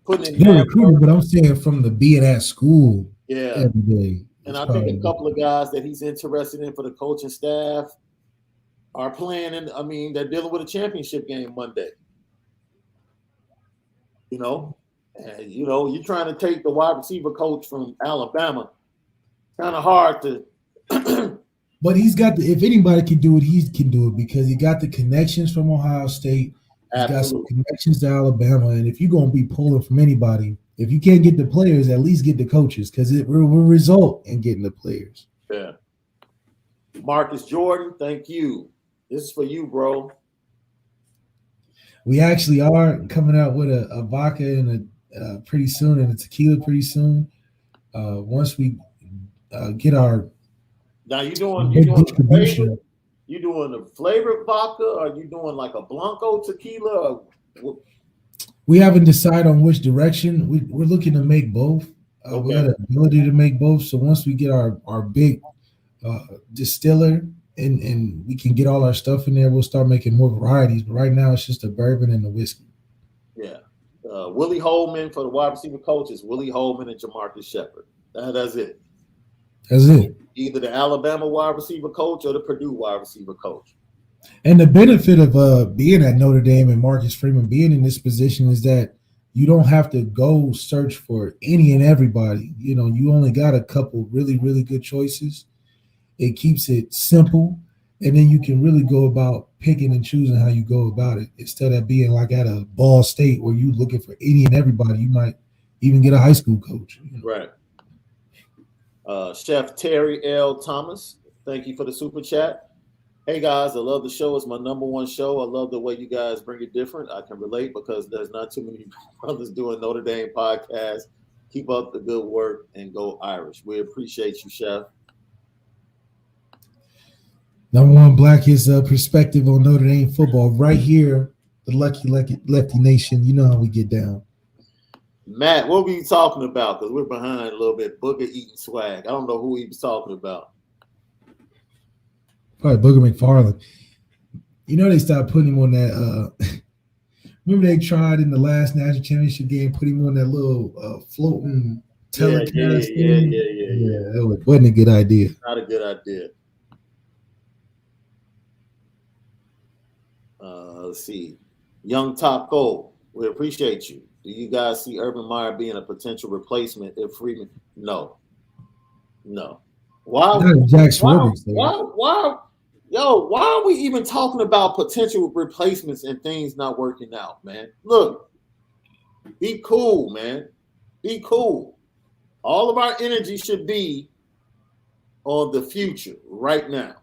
putting in they're mad recruiting, work. but I'm saying from the being at school Yeah. every day. And I think a couple of guys that he's interested in for the coaching staff are playing they're dealing with a championship game Monday. And you're trying to take the wide receiver coach from Alabama. Kind of hard to But he's got if anybody can do it, he can do it because he got the connections from Ohio State. He's got some connections to Alabama. And if you're going to be pulling from anybody, if you can't get the players, at least get the coaches because it will result in getting the players. Yeah. Marcus Jordan, thank you. This is for you, bro. We actually are coming out with a vodka and a pretty soon and a tequila pretty soon. Once we get our now you doing the flavored vodka, or you doing like a Blanco tequila? We haven't decided on which direction. We're looking to make both. Okay. We got the ability to make both. So once we get our big distiller and we can get all our stuff in there, we'll start making more varieties. But right now it's just a bourbon and a whiskey. Yeah. Willie Holman for the wide receiver coaches, Willie Holman and Jamarcus Shepard. That's it. That's it. Either the Alabama wide receiver coach or the Purdue wide receiver coach. And the benefit of being at Notre Dame and Marcus Freeman being in this position is that you don't have to go search for any and everybody. You only got a couple really, really good choices. It keeps it simple, and then you can really go about picking and choosing how you go about it instead of being like at a Ball State where you're looking for any and everybody. You might even get a high school coach. Right. Chef Terry L. Thomas, thank you for the super chat. Hey guys, I love the show. It's my number one show. I love the way you guys bring it different. I can relate because there's not too many brothers doing Notre Dame podcasts. Keep up the good work and go Irish. We appreciate you, Chef. Number one, Blackest perspective on Notre Dame football right here, the Lucky Lefty Nation. You know how we get down. Matt, what were you talking about? Because we're behind a little bit. Booger eating swag. I don't know who he was talking about. Probably Booger McFarland. They stopped putting him on that. Remember they tried in the last national championship game, put him on that little floating telecast thing? Yeah. It wasn't a good idea. Not a good idea. Let's see. Young Taco, we appreciate you. Do you guys see Urban Meyer being a potential replacement if Freeman? No. Why are we even talking about potential replacements and things not working out, man? Look, be cool, man. Be cool. All of our energy should be on the future right now.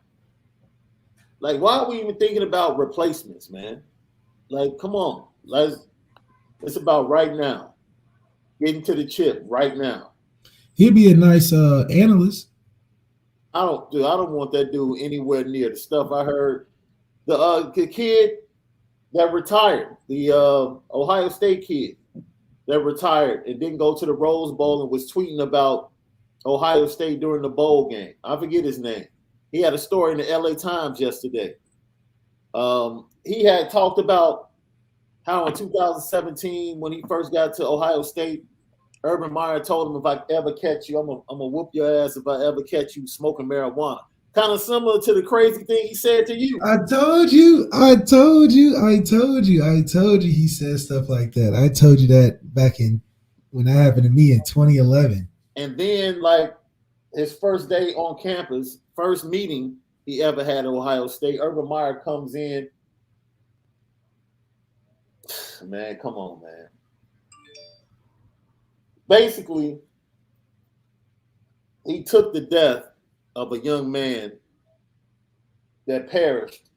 Like, why are we even thinking about replacements, man? Like, come on. It's about right now. Getting to the chip right now. He'd be a nice analyst. I don't want that dude anywhere near the stuff I heard. The kid that retired, the Ohio State kid that retired and didn't go to the Rose Bowl and was tweeting about Ohio State during the bowl game. I forget his name. He had a story in the LA Times yesterday. He had talked about how in 2017, when he first got to Ohio State, Urban Meyer told him, if I ever catch you, I'm gonna whoop your ass if I ever catch you smoking marijuana. Kind of similar to the crazy thing he said to you. I told you he said stuff like that. I told you that back in when that happened to me in 2011. And then, like, his first day on campus, first meeting he ever had at Ohio State, Urban Meyer comes in. Man, come on, man. basically, he took the death of a young man that perished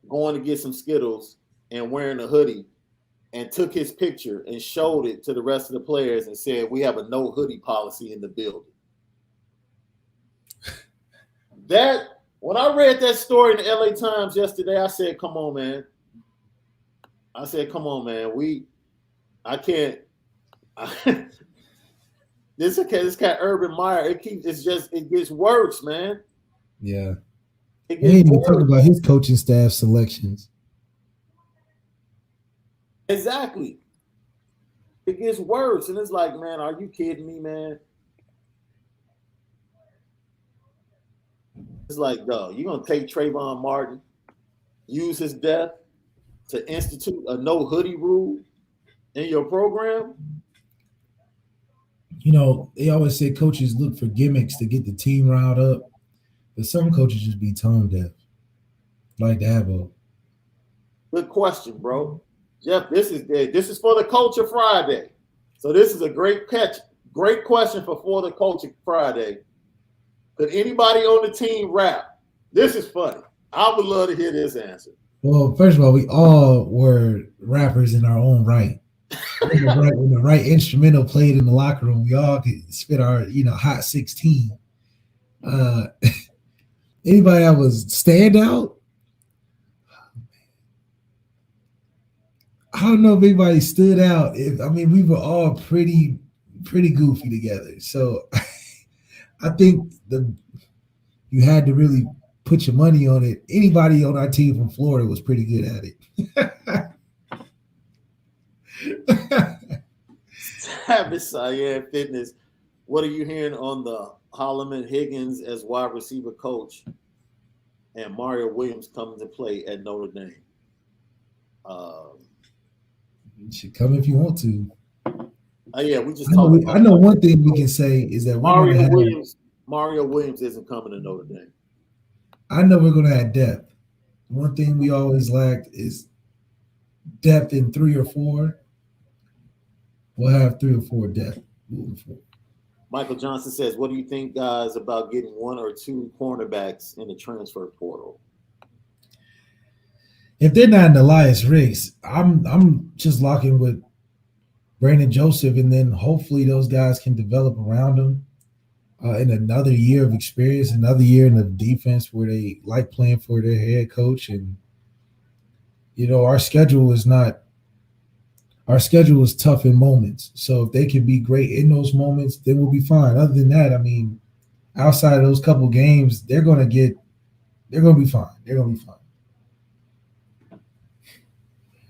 going to get some Skittles and wearing a hoodie and took his picture and showed it to the rest of the players and said, we have a no hoodie policy in the building. That, when I read that story in the LA Times yesterday, I said, come on, man. I said, come on, man. I can't. This cat Urban Meyer, it gets worse, man. Yeah. It We ain't gets even worse. talking about his coaching staff selections. Exactly. It gets worse. And it's like, man, are you kidding me, man? It's like, dog, you're going to take Trayvon Martin, use his death to institute a no hoodie rule in your program? You know, they always say coaches look for gimmicks to get the team riled up, but some coaches just be tone deaf. Like Dabo. Good question, bro. Jeff, this is for the Culture Friday. So this is a great question for the Culture Friday. Could anybody on the team rap? This is funny. I would love to hear this answer. Well, first of all, we all were rappers in our own right. When the right instrumental played in the locker room, we all could spit our, hot 16. Anybody that was standout? I don't know if anybody stood out. We were all pretty goofy together. So I think you had to really put your money on it. Anybody on our team from Florida was pretty good at it. Savage Cyan Fitness. What are you hearing on the Holloman Higgins as wide receiver coach and Mario Williams coming to play at Notre Dame? You should come if you want to. Yeah, we just talked about. I know one thing we can say is that Mario Williams isn't coming to Notre Dame. I know we're going to have depth. One thing we always lacked is depth in 3 or 4. We'll have 3 or 4 depth moving forward. Michael Johnson says, what do you think, guys, about getting 1 or 2 cornerbacks in the transfer portal? If they're not in Elias Ricks, I'm just locking with Brandon Joseph, and then hopefully those guys can develop around him in another year of experience, another year in the defense where they like playing for their head coach. And our schedule is tough in moments. So if they can be great in those moments, then we'll be fine. Other than that, outside of those couple games, they're gonna be fine. They're gonna be fine.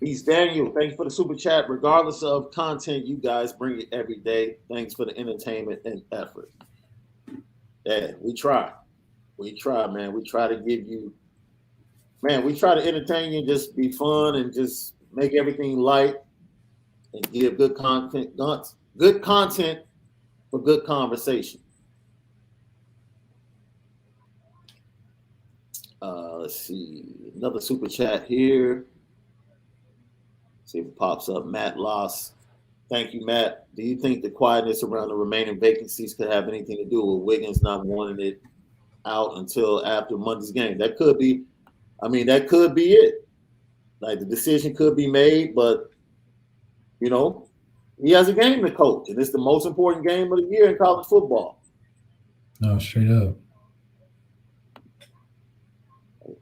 He's Daniel. Thanks for the super chat. Regardless of content, you guys bring it every day. Thanks for the entertainment and effort. Yeah, we try. We try, man. We try to give you, man, we try to entertain you, just be fun and just make everything light and give good content for good conversation. Let's see. Another super chat here. See if it pops up. Matt Loss. Thank you, Matt. Do you think the quietness around the remaining vacancies could have anything to do with Wiggins not wanting it out until after Monday's game? That could be. That could be it. Like, the decision could be made, but, he has a game to coach, and it's the most important game of the year in college football. No, straight up.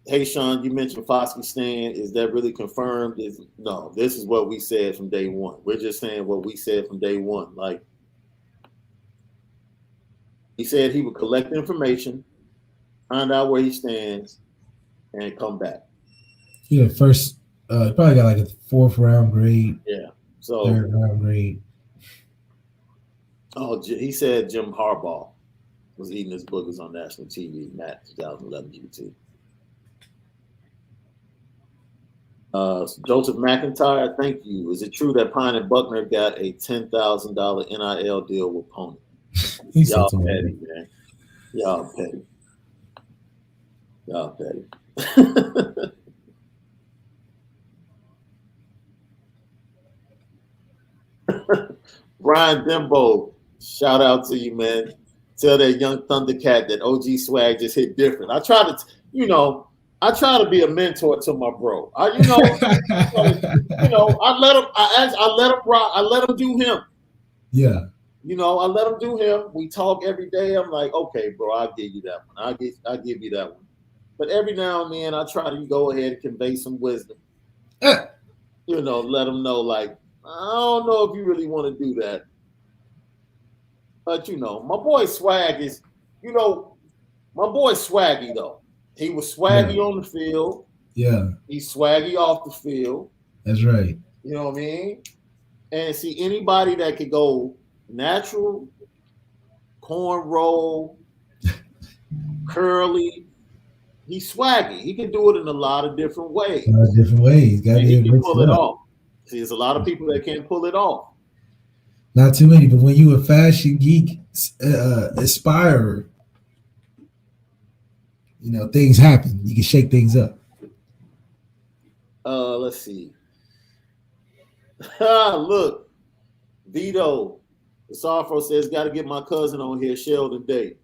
Hey, Shaun, you mentioned Foskey staying. Is that really confirmed? No, this is what we said from day one. We're just saying what we said from day one. Like, he said he would collect information, find out where he stands, and come back. Yeah, first, probably got like a 4th round grade. Yeah, so 3rd round grade. Oh, he said Jim Harbaugh was eating his boogers on national TV. Matt, 2011 GT. Joseph McIntyre, thank you. Is it true that Pine and Buckner got a $10,000 NIL deal with Pony? Y'all petty, man. Y'all petty. Brian Dembo, shout out to you, man. Tell that young Thundercat that OG swag just hit different. I try to, I try to be a mentor to my bro. I let him. I let him rock. I let him do him. Yeah. I let him do him. We talk every day. I'm like, okay, bro, I'll give you that one. I'll give you that one. But every now and then, I try to go ahead and convey some wisdom. Let them know, like, I don't know if you really want to do that. But, my boy Swag is, my boy Swaggy, though. He was swaggy on the field. Yeah. He's swaggy off the field. That's right. You know what I mean? And see, anybody that could go natural, cornrow, curly, he's swaggy. He can do it in a lot of different ways. He can pull it off. See, there's a lot of people that can't pull it off. Not too many, but when you a fashion geek aspirer, things happen. You can shake things up. Let's see. Look, Vito, the Safro says, got to get my cousin on here, Sheldon Day.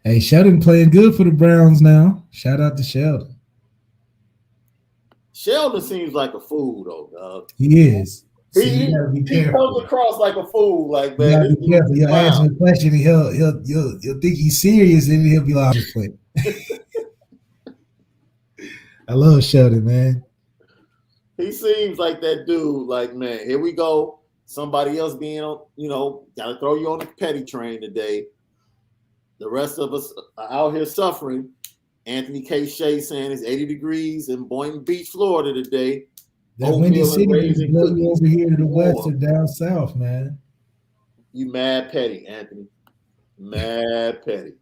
Hey, Sheldon playing good for the Browns now. Shout out to Sheldon. Sheldon seems like a fool, though, dog. He is. He comes across like a fool, like, man. You gotta be careful. You'll ask him a question, and he'll think he's serious, and he'll be like, just play. I love Sheldon, man. He seems like that dude, like, man, here we go. Somebody else being on, got to throw you on the petty train today. The rest of us are out here suffering. Anthony K. Shea saying it's 80 degrees in Boynton Beach, Florida today. That Windy City is blowing over here to the west or down south, man. You mad petty, Anthony. Mad petty.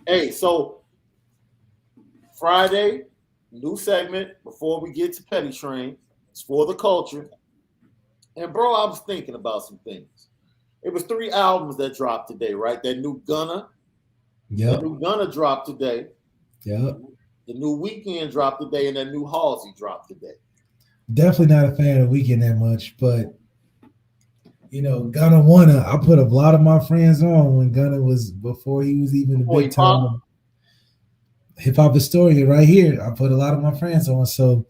Hey, so Friday, new segment before we get to Petty Train. It's for the culture. And, bro, I was thinking about some things. It was 3 albums that dropped today, right? That new Gunna. Yeah. The new Gunna dropped today. Yeah. The new Weeknd dropped today, and that new Halsey dropped today. Definitely not a fan of Weeknd that much, but Gunna wanna. I put a lot of my friends on when Gunna was before he was even a big time hip hop historian right here. I put a lot of my friends on. So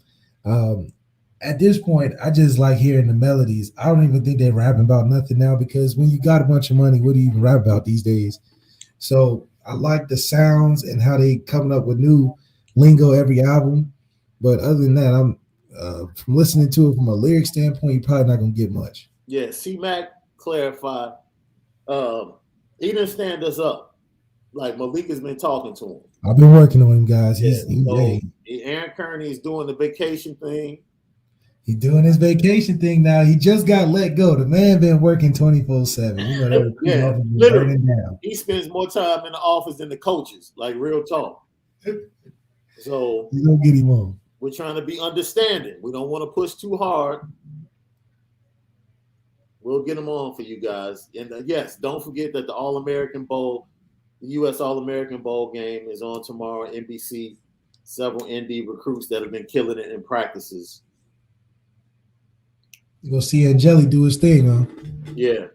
at this point, I just like hearing the melodies. I don't even think they're rapping about nothing now because when you got a bunch of money, what do you even rap about these days? So I like the sounds and how they coming up with new lingo every album. But other than that, I'm from listening to it from a lyric standpoint, you're probably not gonna get much. Yeah, C-Mac clarified. He didn't stand us up. Like Malik has been talking to him. I've been working on him, guys. Aaron Kearney is doing the vacation thing. He's doing his vacation thing now. He just got let go. The man been working 24/7. Literally. He spends more time in the office than the coaches. Like real talk. So you gonna get him on. We're trying to be understanding. We don't want to push too hard. We'll get them on for you guys. And yes, don't forget that the All-American Bowl, the U.S. All-American Bowl game is on tomorrow, NBC. Several ND recruits that have been killing it in practices. You gonna see Angeli do his thing, huh? Yeah.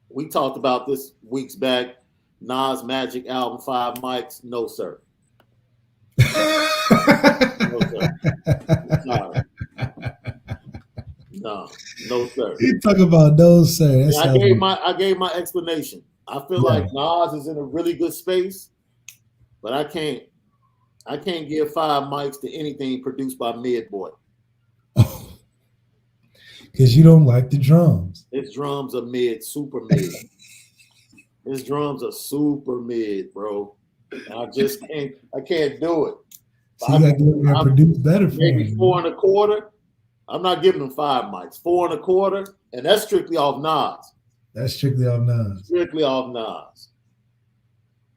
We talked about this weeks back. Nas Magic album, 5 mics. No, sir. No, sir. Sorry. No, sir. You talk about no, sir. I gave my explanation. I feel like Nas is in a really good space, but I can't give 5 mics to anything produced by Mid Boy. Because you don't like the drums. His drums are mid, super mid. His drums are super mid, bro. I just can't do it. So you got to go and produce better for maybe 4 1/4. I'm not giving him 5 mics. 4 1/4, and that's strictly off Nas. Strictly off Nas.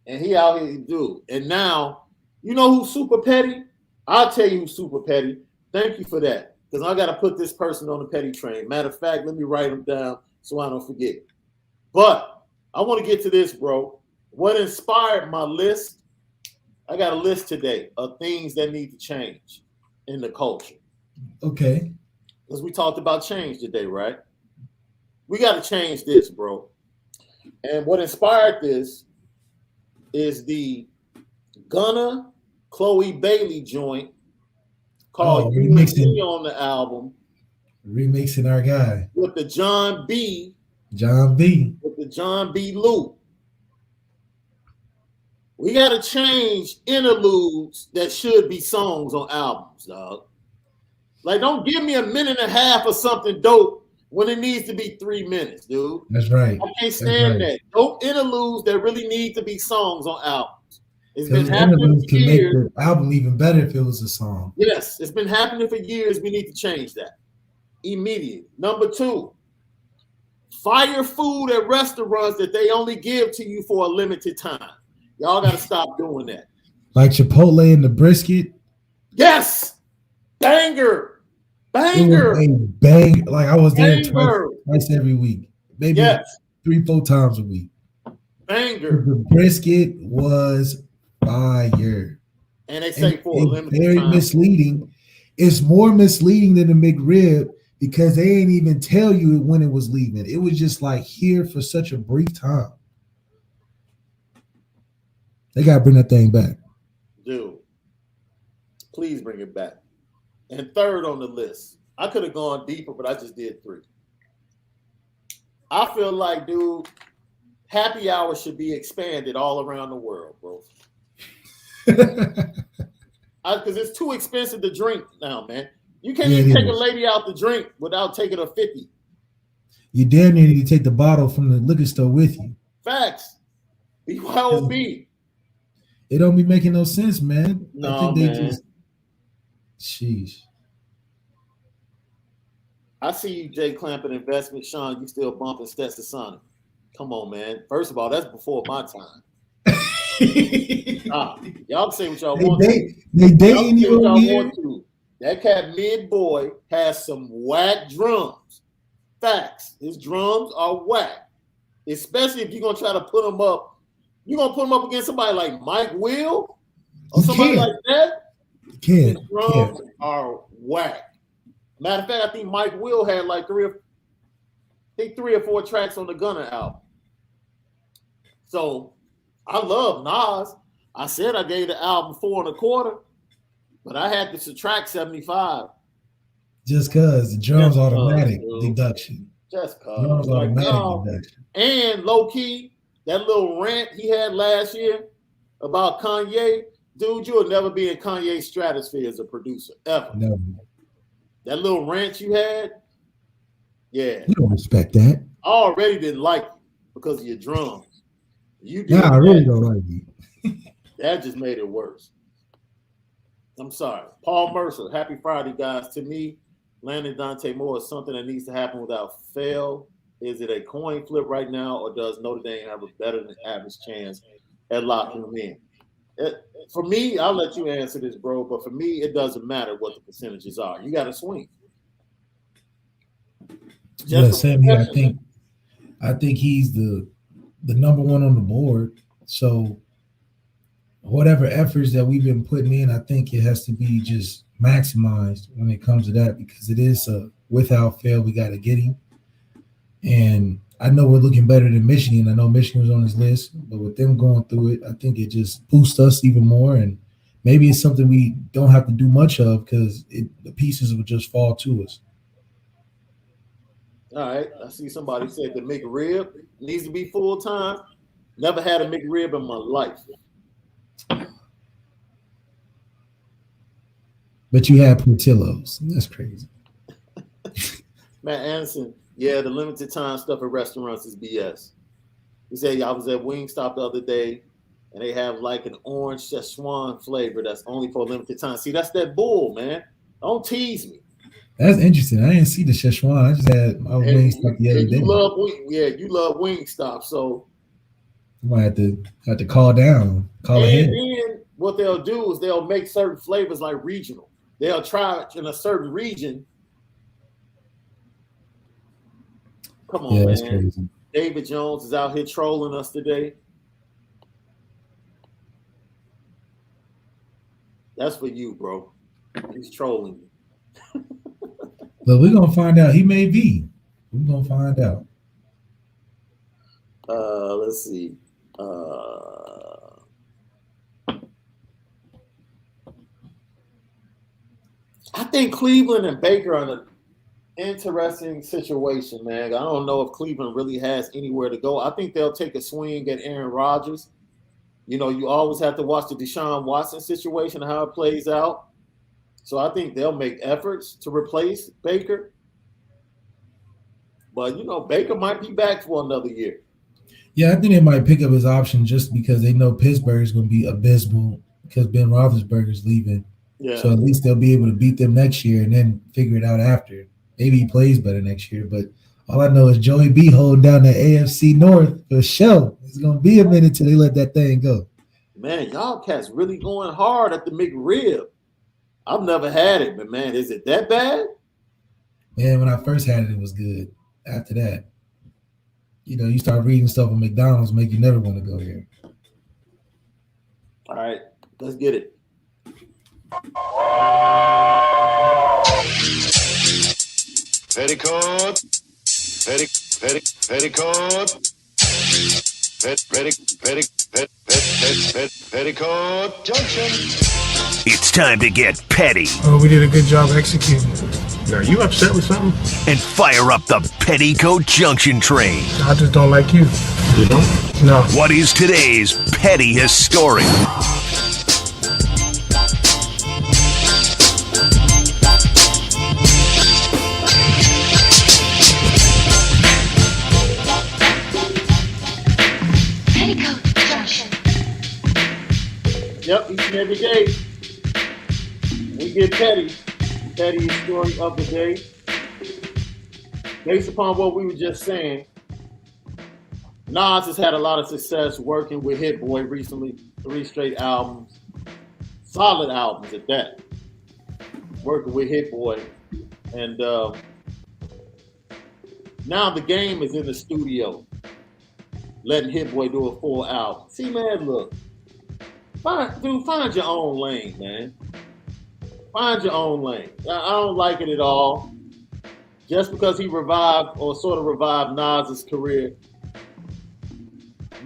And he out here to do. And now, you know who's super petty? I'll tell you who's super petty. Thank you for that. Because I got to put this person on the petty train. Matter of fact, let me write them down so I don't forget. But I want to get to this, bro. What inspired my list? I got a list today of things that need to change in the culture. Okay. Because we talked about change today, right? we got to change this, bro. And what inspired this is the Gunna Chloe Bailey joint called remixing on the album. Remixing our guy. With the John B. With the John B. Loop. We got to change interludes that should be songs on albums, dog. Like, don't give me a minute and a half of something dope when it needs to be 3 minutes, dude. That's right. I can't stand that. Dope interludes that really need to be songs on albums. It's been happening for years. Make the album even better if it was a song. Yes, it's been happening for years. We need to change that immediately. Number 2, fire food at restaurants that they only give to you for a limited time. Y'all got to stop doing that. Like Chipotle and the brisket. Yes. Banger. Banger. Bang. Like I was there twice every week. Maybe 3-4 times a week. Banger. The brisket was fire. And they say for a limited very time. Misleading. It's more misleading than the McRib because they ain't even tell you when it was leaving. It was just like here for such a brief time. They got to bring that thing back. Dude, please bring it back. And third on the list, I could have gone deeper, but I just did 3. I feel like, dude, happy hour should be expanded all around the world, bro. Because it's too expensive to drink now, man. You can't even take a lady out to drink without taking a 50. You damn near need to take the bottle from the liquor store with you. Facts. BYOB. It don't be making no sense, man. No, I think they man. just sheesh. I see you, Jay Clampett Investment. Shaun, you still bumping Stetson Sonic. Come on, man. First of all, that's before my time. Y'all can say what y'all want to. They dating you over here. That cat Mid Boy has some whack drums. Facts. His drums are whack. Especially if you're going to try to put them up. You're going to put him up against somebody like Mike Will or somebody like that? His drums are whack. Matter of fact, I think Mike Will had like 3 or 4 tracks on the Gunna album. So I love Nas. I said I gave the album 4 1/4, but I had to subtract 75. Just because the drums automatic deduction. Just because. Drums automatic deduction. And low key, that little rant he had last year about Kanye, dude, you'll never be in Kanye's stratosphere as a producer, ever. Never. That little rant you had, yeah. You don't respect that. I already didn't like you because of your drums. You did. I really don't like you. That just made it worse. I'm sorry. Paul Mercer, happy Friday, guys. To me, landing Dante Moore is something that needs to happen without fail. Is it a coin flip right now, or does Notre Dame have a better than average chance at locking them in? For me, I'll let you answer this, bro, but for me, it doesn't matter what the percentages are. You got to swing. Sammy, I think he's the number one on the board. So whatever efforts that we've been putting in, I think it has to be just maximized when it comes to that, because it is a without fail, we got to get him. And I know we're looking better than Michigan. I know Michigan was on his list, but with them going through it, I think it just boosts us even more. And maybe it's something we don't have to do much of because the pieces will just fall to us. All right. I see somebody said the McRib needs to be full-time. Never had a McRib in my life. But you had Portillo's. That's crazy. Matt Anderson, yeah, the limited time stuff at restaurants is BS. He said, I was at Wingstop the other day, and they have like an orange Szechuan flavor that's only for a limited time. See, that's that bull, man. Don't tease me. That's interesting. I didn't see the Szechuan. I just had my Wingstop the other day. You love Wingstop, so you might have to call down, call ahead. And then what they'll do is they'll make certain flavors like regional. They'll try it in a certain region. Come on, that's man. crazy. David Jones is out here trolling us today. That's for you, bro. He's trolling you. But we're going to find out. He may be. We're going to find out. Let's see. I think Cleveland and Baker are in an interesting situation, man. I don't know if Cleveland really has anywhere to go. I think they'll take a swing at Aaron Rodgers. You know, you always have to watch the Deshaun Watson situation, how it plays out. So I think they'll make efforts to replace Baker. But, you know, Baker might be back for another year. Yeah, I think they might pick up his option just because they know Pittsburgh is going to be abysmal because Ben Roethlisberger is leaving. Yeah. So at least they'll be able to beat them next year and then figure it out after. Maybe he plays better next year, but all I know is Joey B holding down the AFC North for sure. It's going to be a minute till they let that thing go. Man, y'all cats really going hard at the McRib. I've never had it, but man, is it that bad? Man, when I first had it, it was good. After that, you know, you start reading stuff on McDonald's, make you never want to go there. All right, let's get it. Petticoat, Petticoat Junction. It's time to get petty. Oh, we did a good job executing. Are you upset with something? And fire up the Petticoat Junction train. I just don't like you. You don't? No. What is today's pettiest story? Petticoat Junction. Yep, each and every day we get petty. Pettiest story of the day. Based upon what we were just saying, Nas has had a lot of success working with Hit Boy recently. 3 straight albums, solid albums at that. Working with Hit Boy, and now the game is in the studio, letting Hit Boy do a full album. See, man, look, find your own lane, man. Find your own lane. I don't like it at all. Just because he revived or sort of revived Nas's career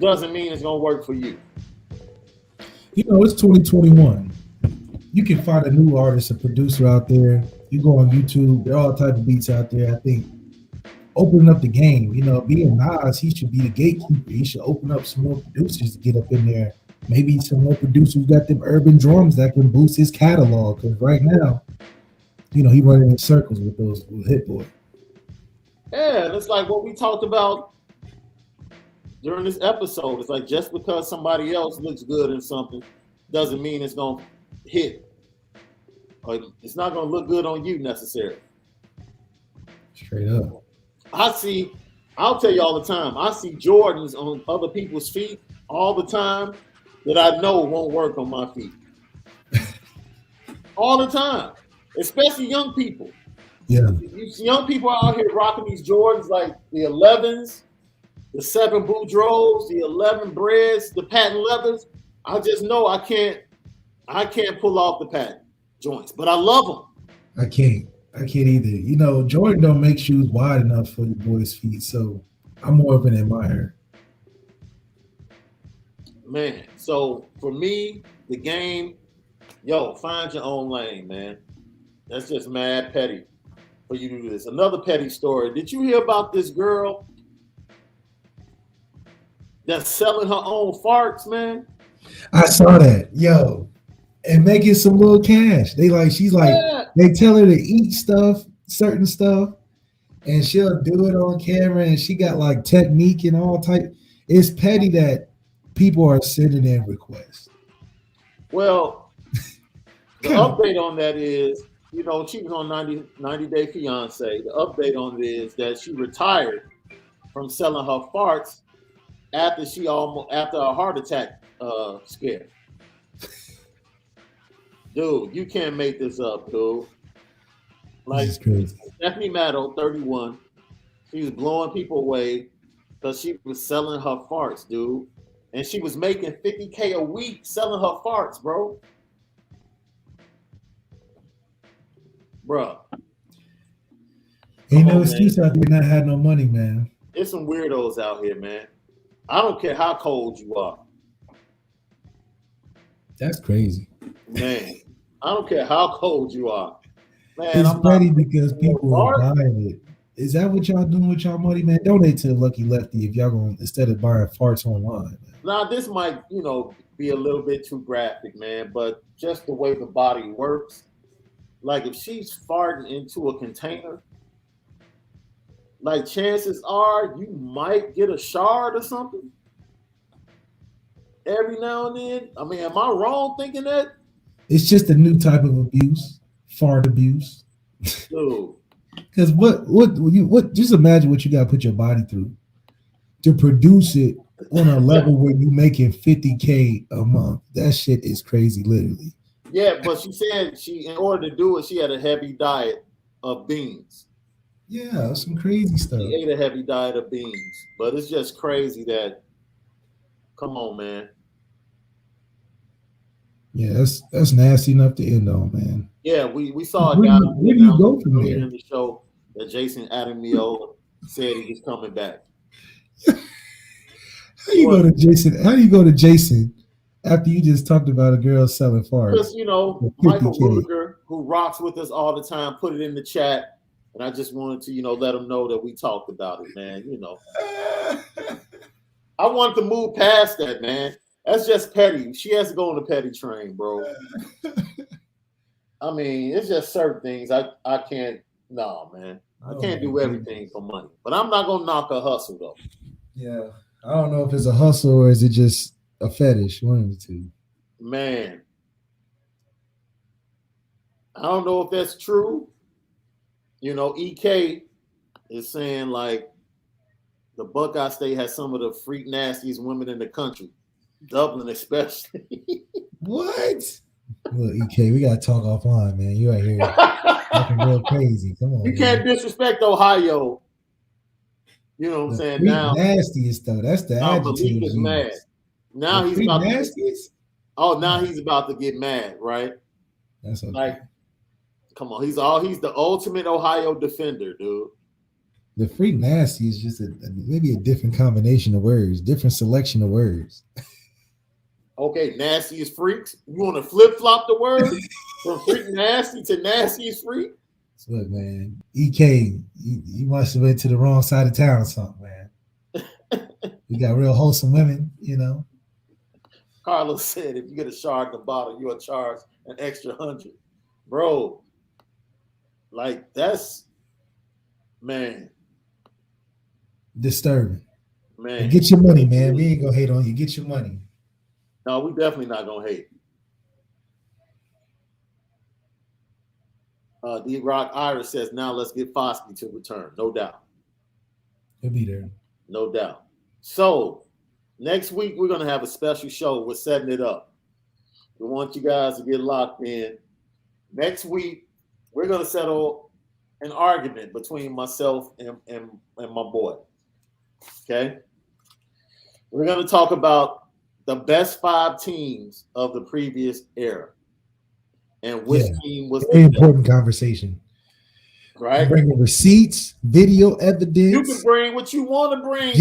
doesn't mean it's gonna work for you. You know, it's 2021. You can find a new artist, a producer out there. You go on YouTube, there are all type of beats out there. I think opening up the game, you know, being Nas, he should be the gatekeeper. He should open up some more producers to get up in there. Maybe some more producers got them urban drums that can boost his catalog. Because right now, you know, he running in circles with those with Hit Boy. Yeah, and it's like what we talked about during this episode. It's like just because somebody else looks good in something doesn't mean it's gonna hit. Or it's not gonna look good on you necessarily. Straight up. I'll tell you all the time, I see Jordans on other people's feet all the time that I know won't work on my feet. All the time. Especially young people. Yeah. Young people are out here rocking these Jordans like the 11s, the 7 Boudreaux, the 11 Breads, the patent leathers. I just know I can't pull off the patent joints, but I love them. I can't either. You know, Jordan don't make shoes wide enough for your boys' feet, so I'm more of an admirer. Man, so for me, the game, find your own lane, man. That's just mad petty for you to do this. Another petty story. Did you hear about this girl that's selling her own farts, man? I saw that, and making some little cash. They tell her to eat stuff, certain stuff, and she'll do it on camera. And she got like technique and all type. It's petty that people are sending in requests. Well, the update on that is, you know, she was on 90 Day Fiance. The update on it is that she retired from selling her farts after a heart attack scare. Dude, you can't make this up, dude. Like Stephanie Maddow, 31, she was blowing people away because she was selling her farts, dude. And she was making $50K a week selling her farts, bro. Bruh. Ain't no excuse out there not had no money, man. There's some weirdos out here, man. I don't care how cold you are, That's crazy. man. I don't care how cold you are, man. It's I'm funny not because people are Bart. buying it. Is that what y'all doing with y'all money, man? Donate to the Lucky Lefty if y'all going instead of buying farts online. Now this might, be a little bit too graphic, man. But just the way the body works, like if she's farting into a container, like chances are you might get a shard or something every now and then. I mean, am I wrong thinking that? It's just a new type of abuse, fart abuse. Dude, Because what? Just imagine what you got to put your body through to produce it on a level where you making $50K a month. That shit is crazy, literally. yeah, but she said in order to do it, she had a heavy diet of beans. Yeah, some crazy stuff. She ate a heavy diet of beans, but it's just crazy that. Come on, man. Yeah, that's nasty enough to end on, man. Yeah, we saw a Where guy do you go from earlier there? in the show that Jason Adamio said he was coming back. How do you go to Jason after you just talked about a girl selling farts? Because for Michael 50K? Rudiger, who rocks with us all the time, put it in the chat, and I just wanted to let him know that we talked about it, man. I wanted to move past that, man. That's just petty. She has to go on the petty train, bro. I mean, it's just certain things I can't. No, man, I can't do everything for money. But I'm not gonna knock her hustle though. Yeah, I don't know if it's a hustle or is it just a fetish. One of the two. Man, I don't know if that's true. EK is saying like the Buckeye State has some of the freak nastiest women in the country, Dublin especially. What? Look, EK, we gotta talk offline, man. You out here looking real crazy. Come on, You can't disrespect Ohio. You know what I'm saying? Freak Now, nastiest though. That's the adjective. Malik is mad. Now The he's freak about nastiest. now he's about to get mad, right? That's okay. Like, come on, he's the ultimate Ohio defender, dude. The freak nasty is just maybe a different combination of words, different selection of words. Okay, nastiest freaks. You want to flip flop the word from freak nasty to nastiest freak? Look, man, EK, you must have went to the wrong side of town or something, man. We got real wholesome women, Carlos said, if you get a shard in the bottle, you'll charge an extra 100, bro. Like that's disturbing. Man, get your money, man. We ain't gonna hate on you. Get your money. No, we definitely not gonna hate. D Rock Iris says, now let's get Foskey to return. No doubt. He'll be there. No doubt. So next week we're gonna have a special show. We're setting it up. We want you guys to get locked in. Next week, we're gonna settle an argument between myself and my boy. Okay. We're gonna talk about the best 5 teams of the previous era. And which team was very important conversation. Right? Bringing receipts, video evidence. You can bring what you want to bring,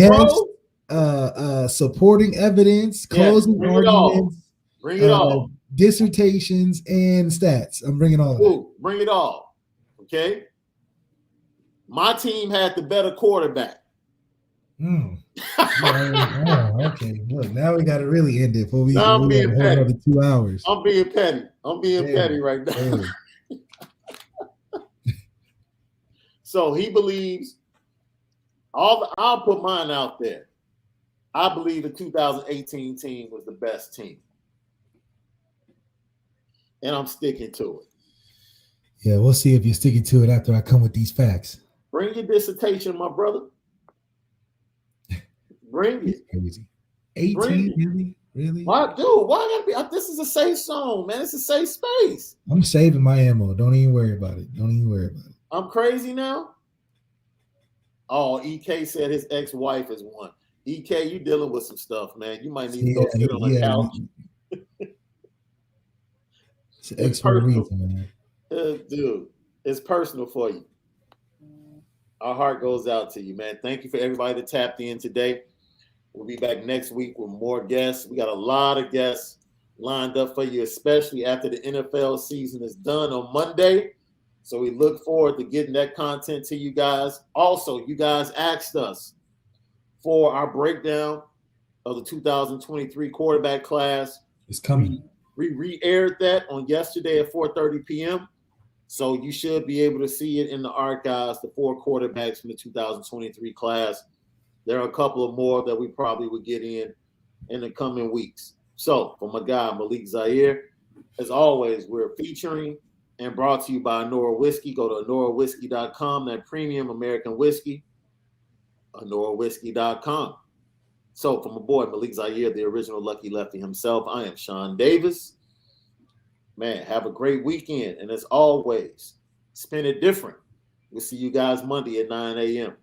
bro. Supporting evidence, closing arguments. Bring it all. Dissertations and stats. I'm bringing all of that. Bring it all. Okay. My team had the better quarterback. Okay. Look, now we got to really end it before we I'm being petty. Another 2 hours. I'm being petty right now. So he believes I'll put mine out there. I believe the 2018 team was the best team. And I'm sticking to it. Yeah, we'll see if you're sticking to it after I come with these facts. Bring your dissertation, my brother. Bring it. Crazy. 18, really? Why, dude? Why gotta be? This is a safe zone, man. It's a safe space. I'm saving my ammo. Don't even worry about it. I'm crazy now. Oh, EK said his ex-wife is one. EK, you dealing with some stuff, man. You might need to go sit on the couch. It's personal, man. Dude, it's personal for you. Our heart goes out to you, man. Thank you for everybody that tapped in today. We'll be back next week with more guests. We got a lot of guests lined up for you, especially after the NFL season is done on Monday. So we look forward to getting that content to you guys. Also, you guys asked us for our breakdown of the 2023 quarterback class. It's coming. We re-aired that on yesterday at 4:30 p.m. So you should be able to see it in the archives, the 4 quarterbacks from the 2023 class. There are a couple of more that we probably would get in the coming weeks. So for my guy, Malik Zaire, as always, we're featuring and brought to you by Onora Whisky. Go to OnoraWhisky.com, that premium American whiskey, OnoraWhisky.com. So for my boy, Malik Zaire, the original Lucky Lefty himself, I am Shaun Davis. Man, have a great weekend. And as always, spend it different. We'll see you guys Monday at 9 a.m.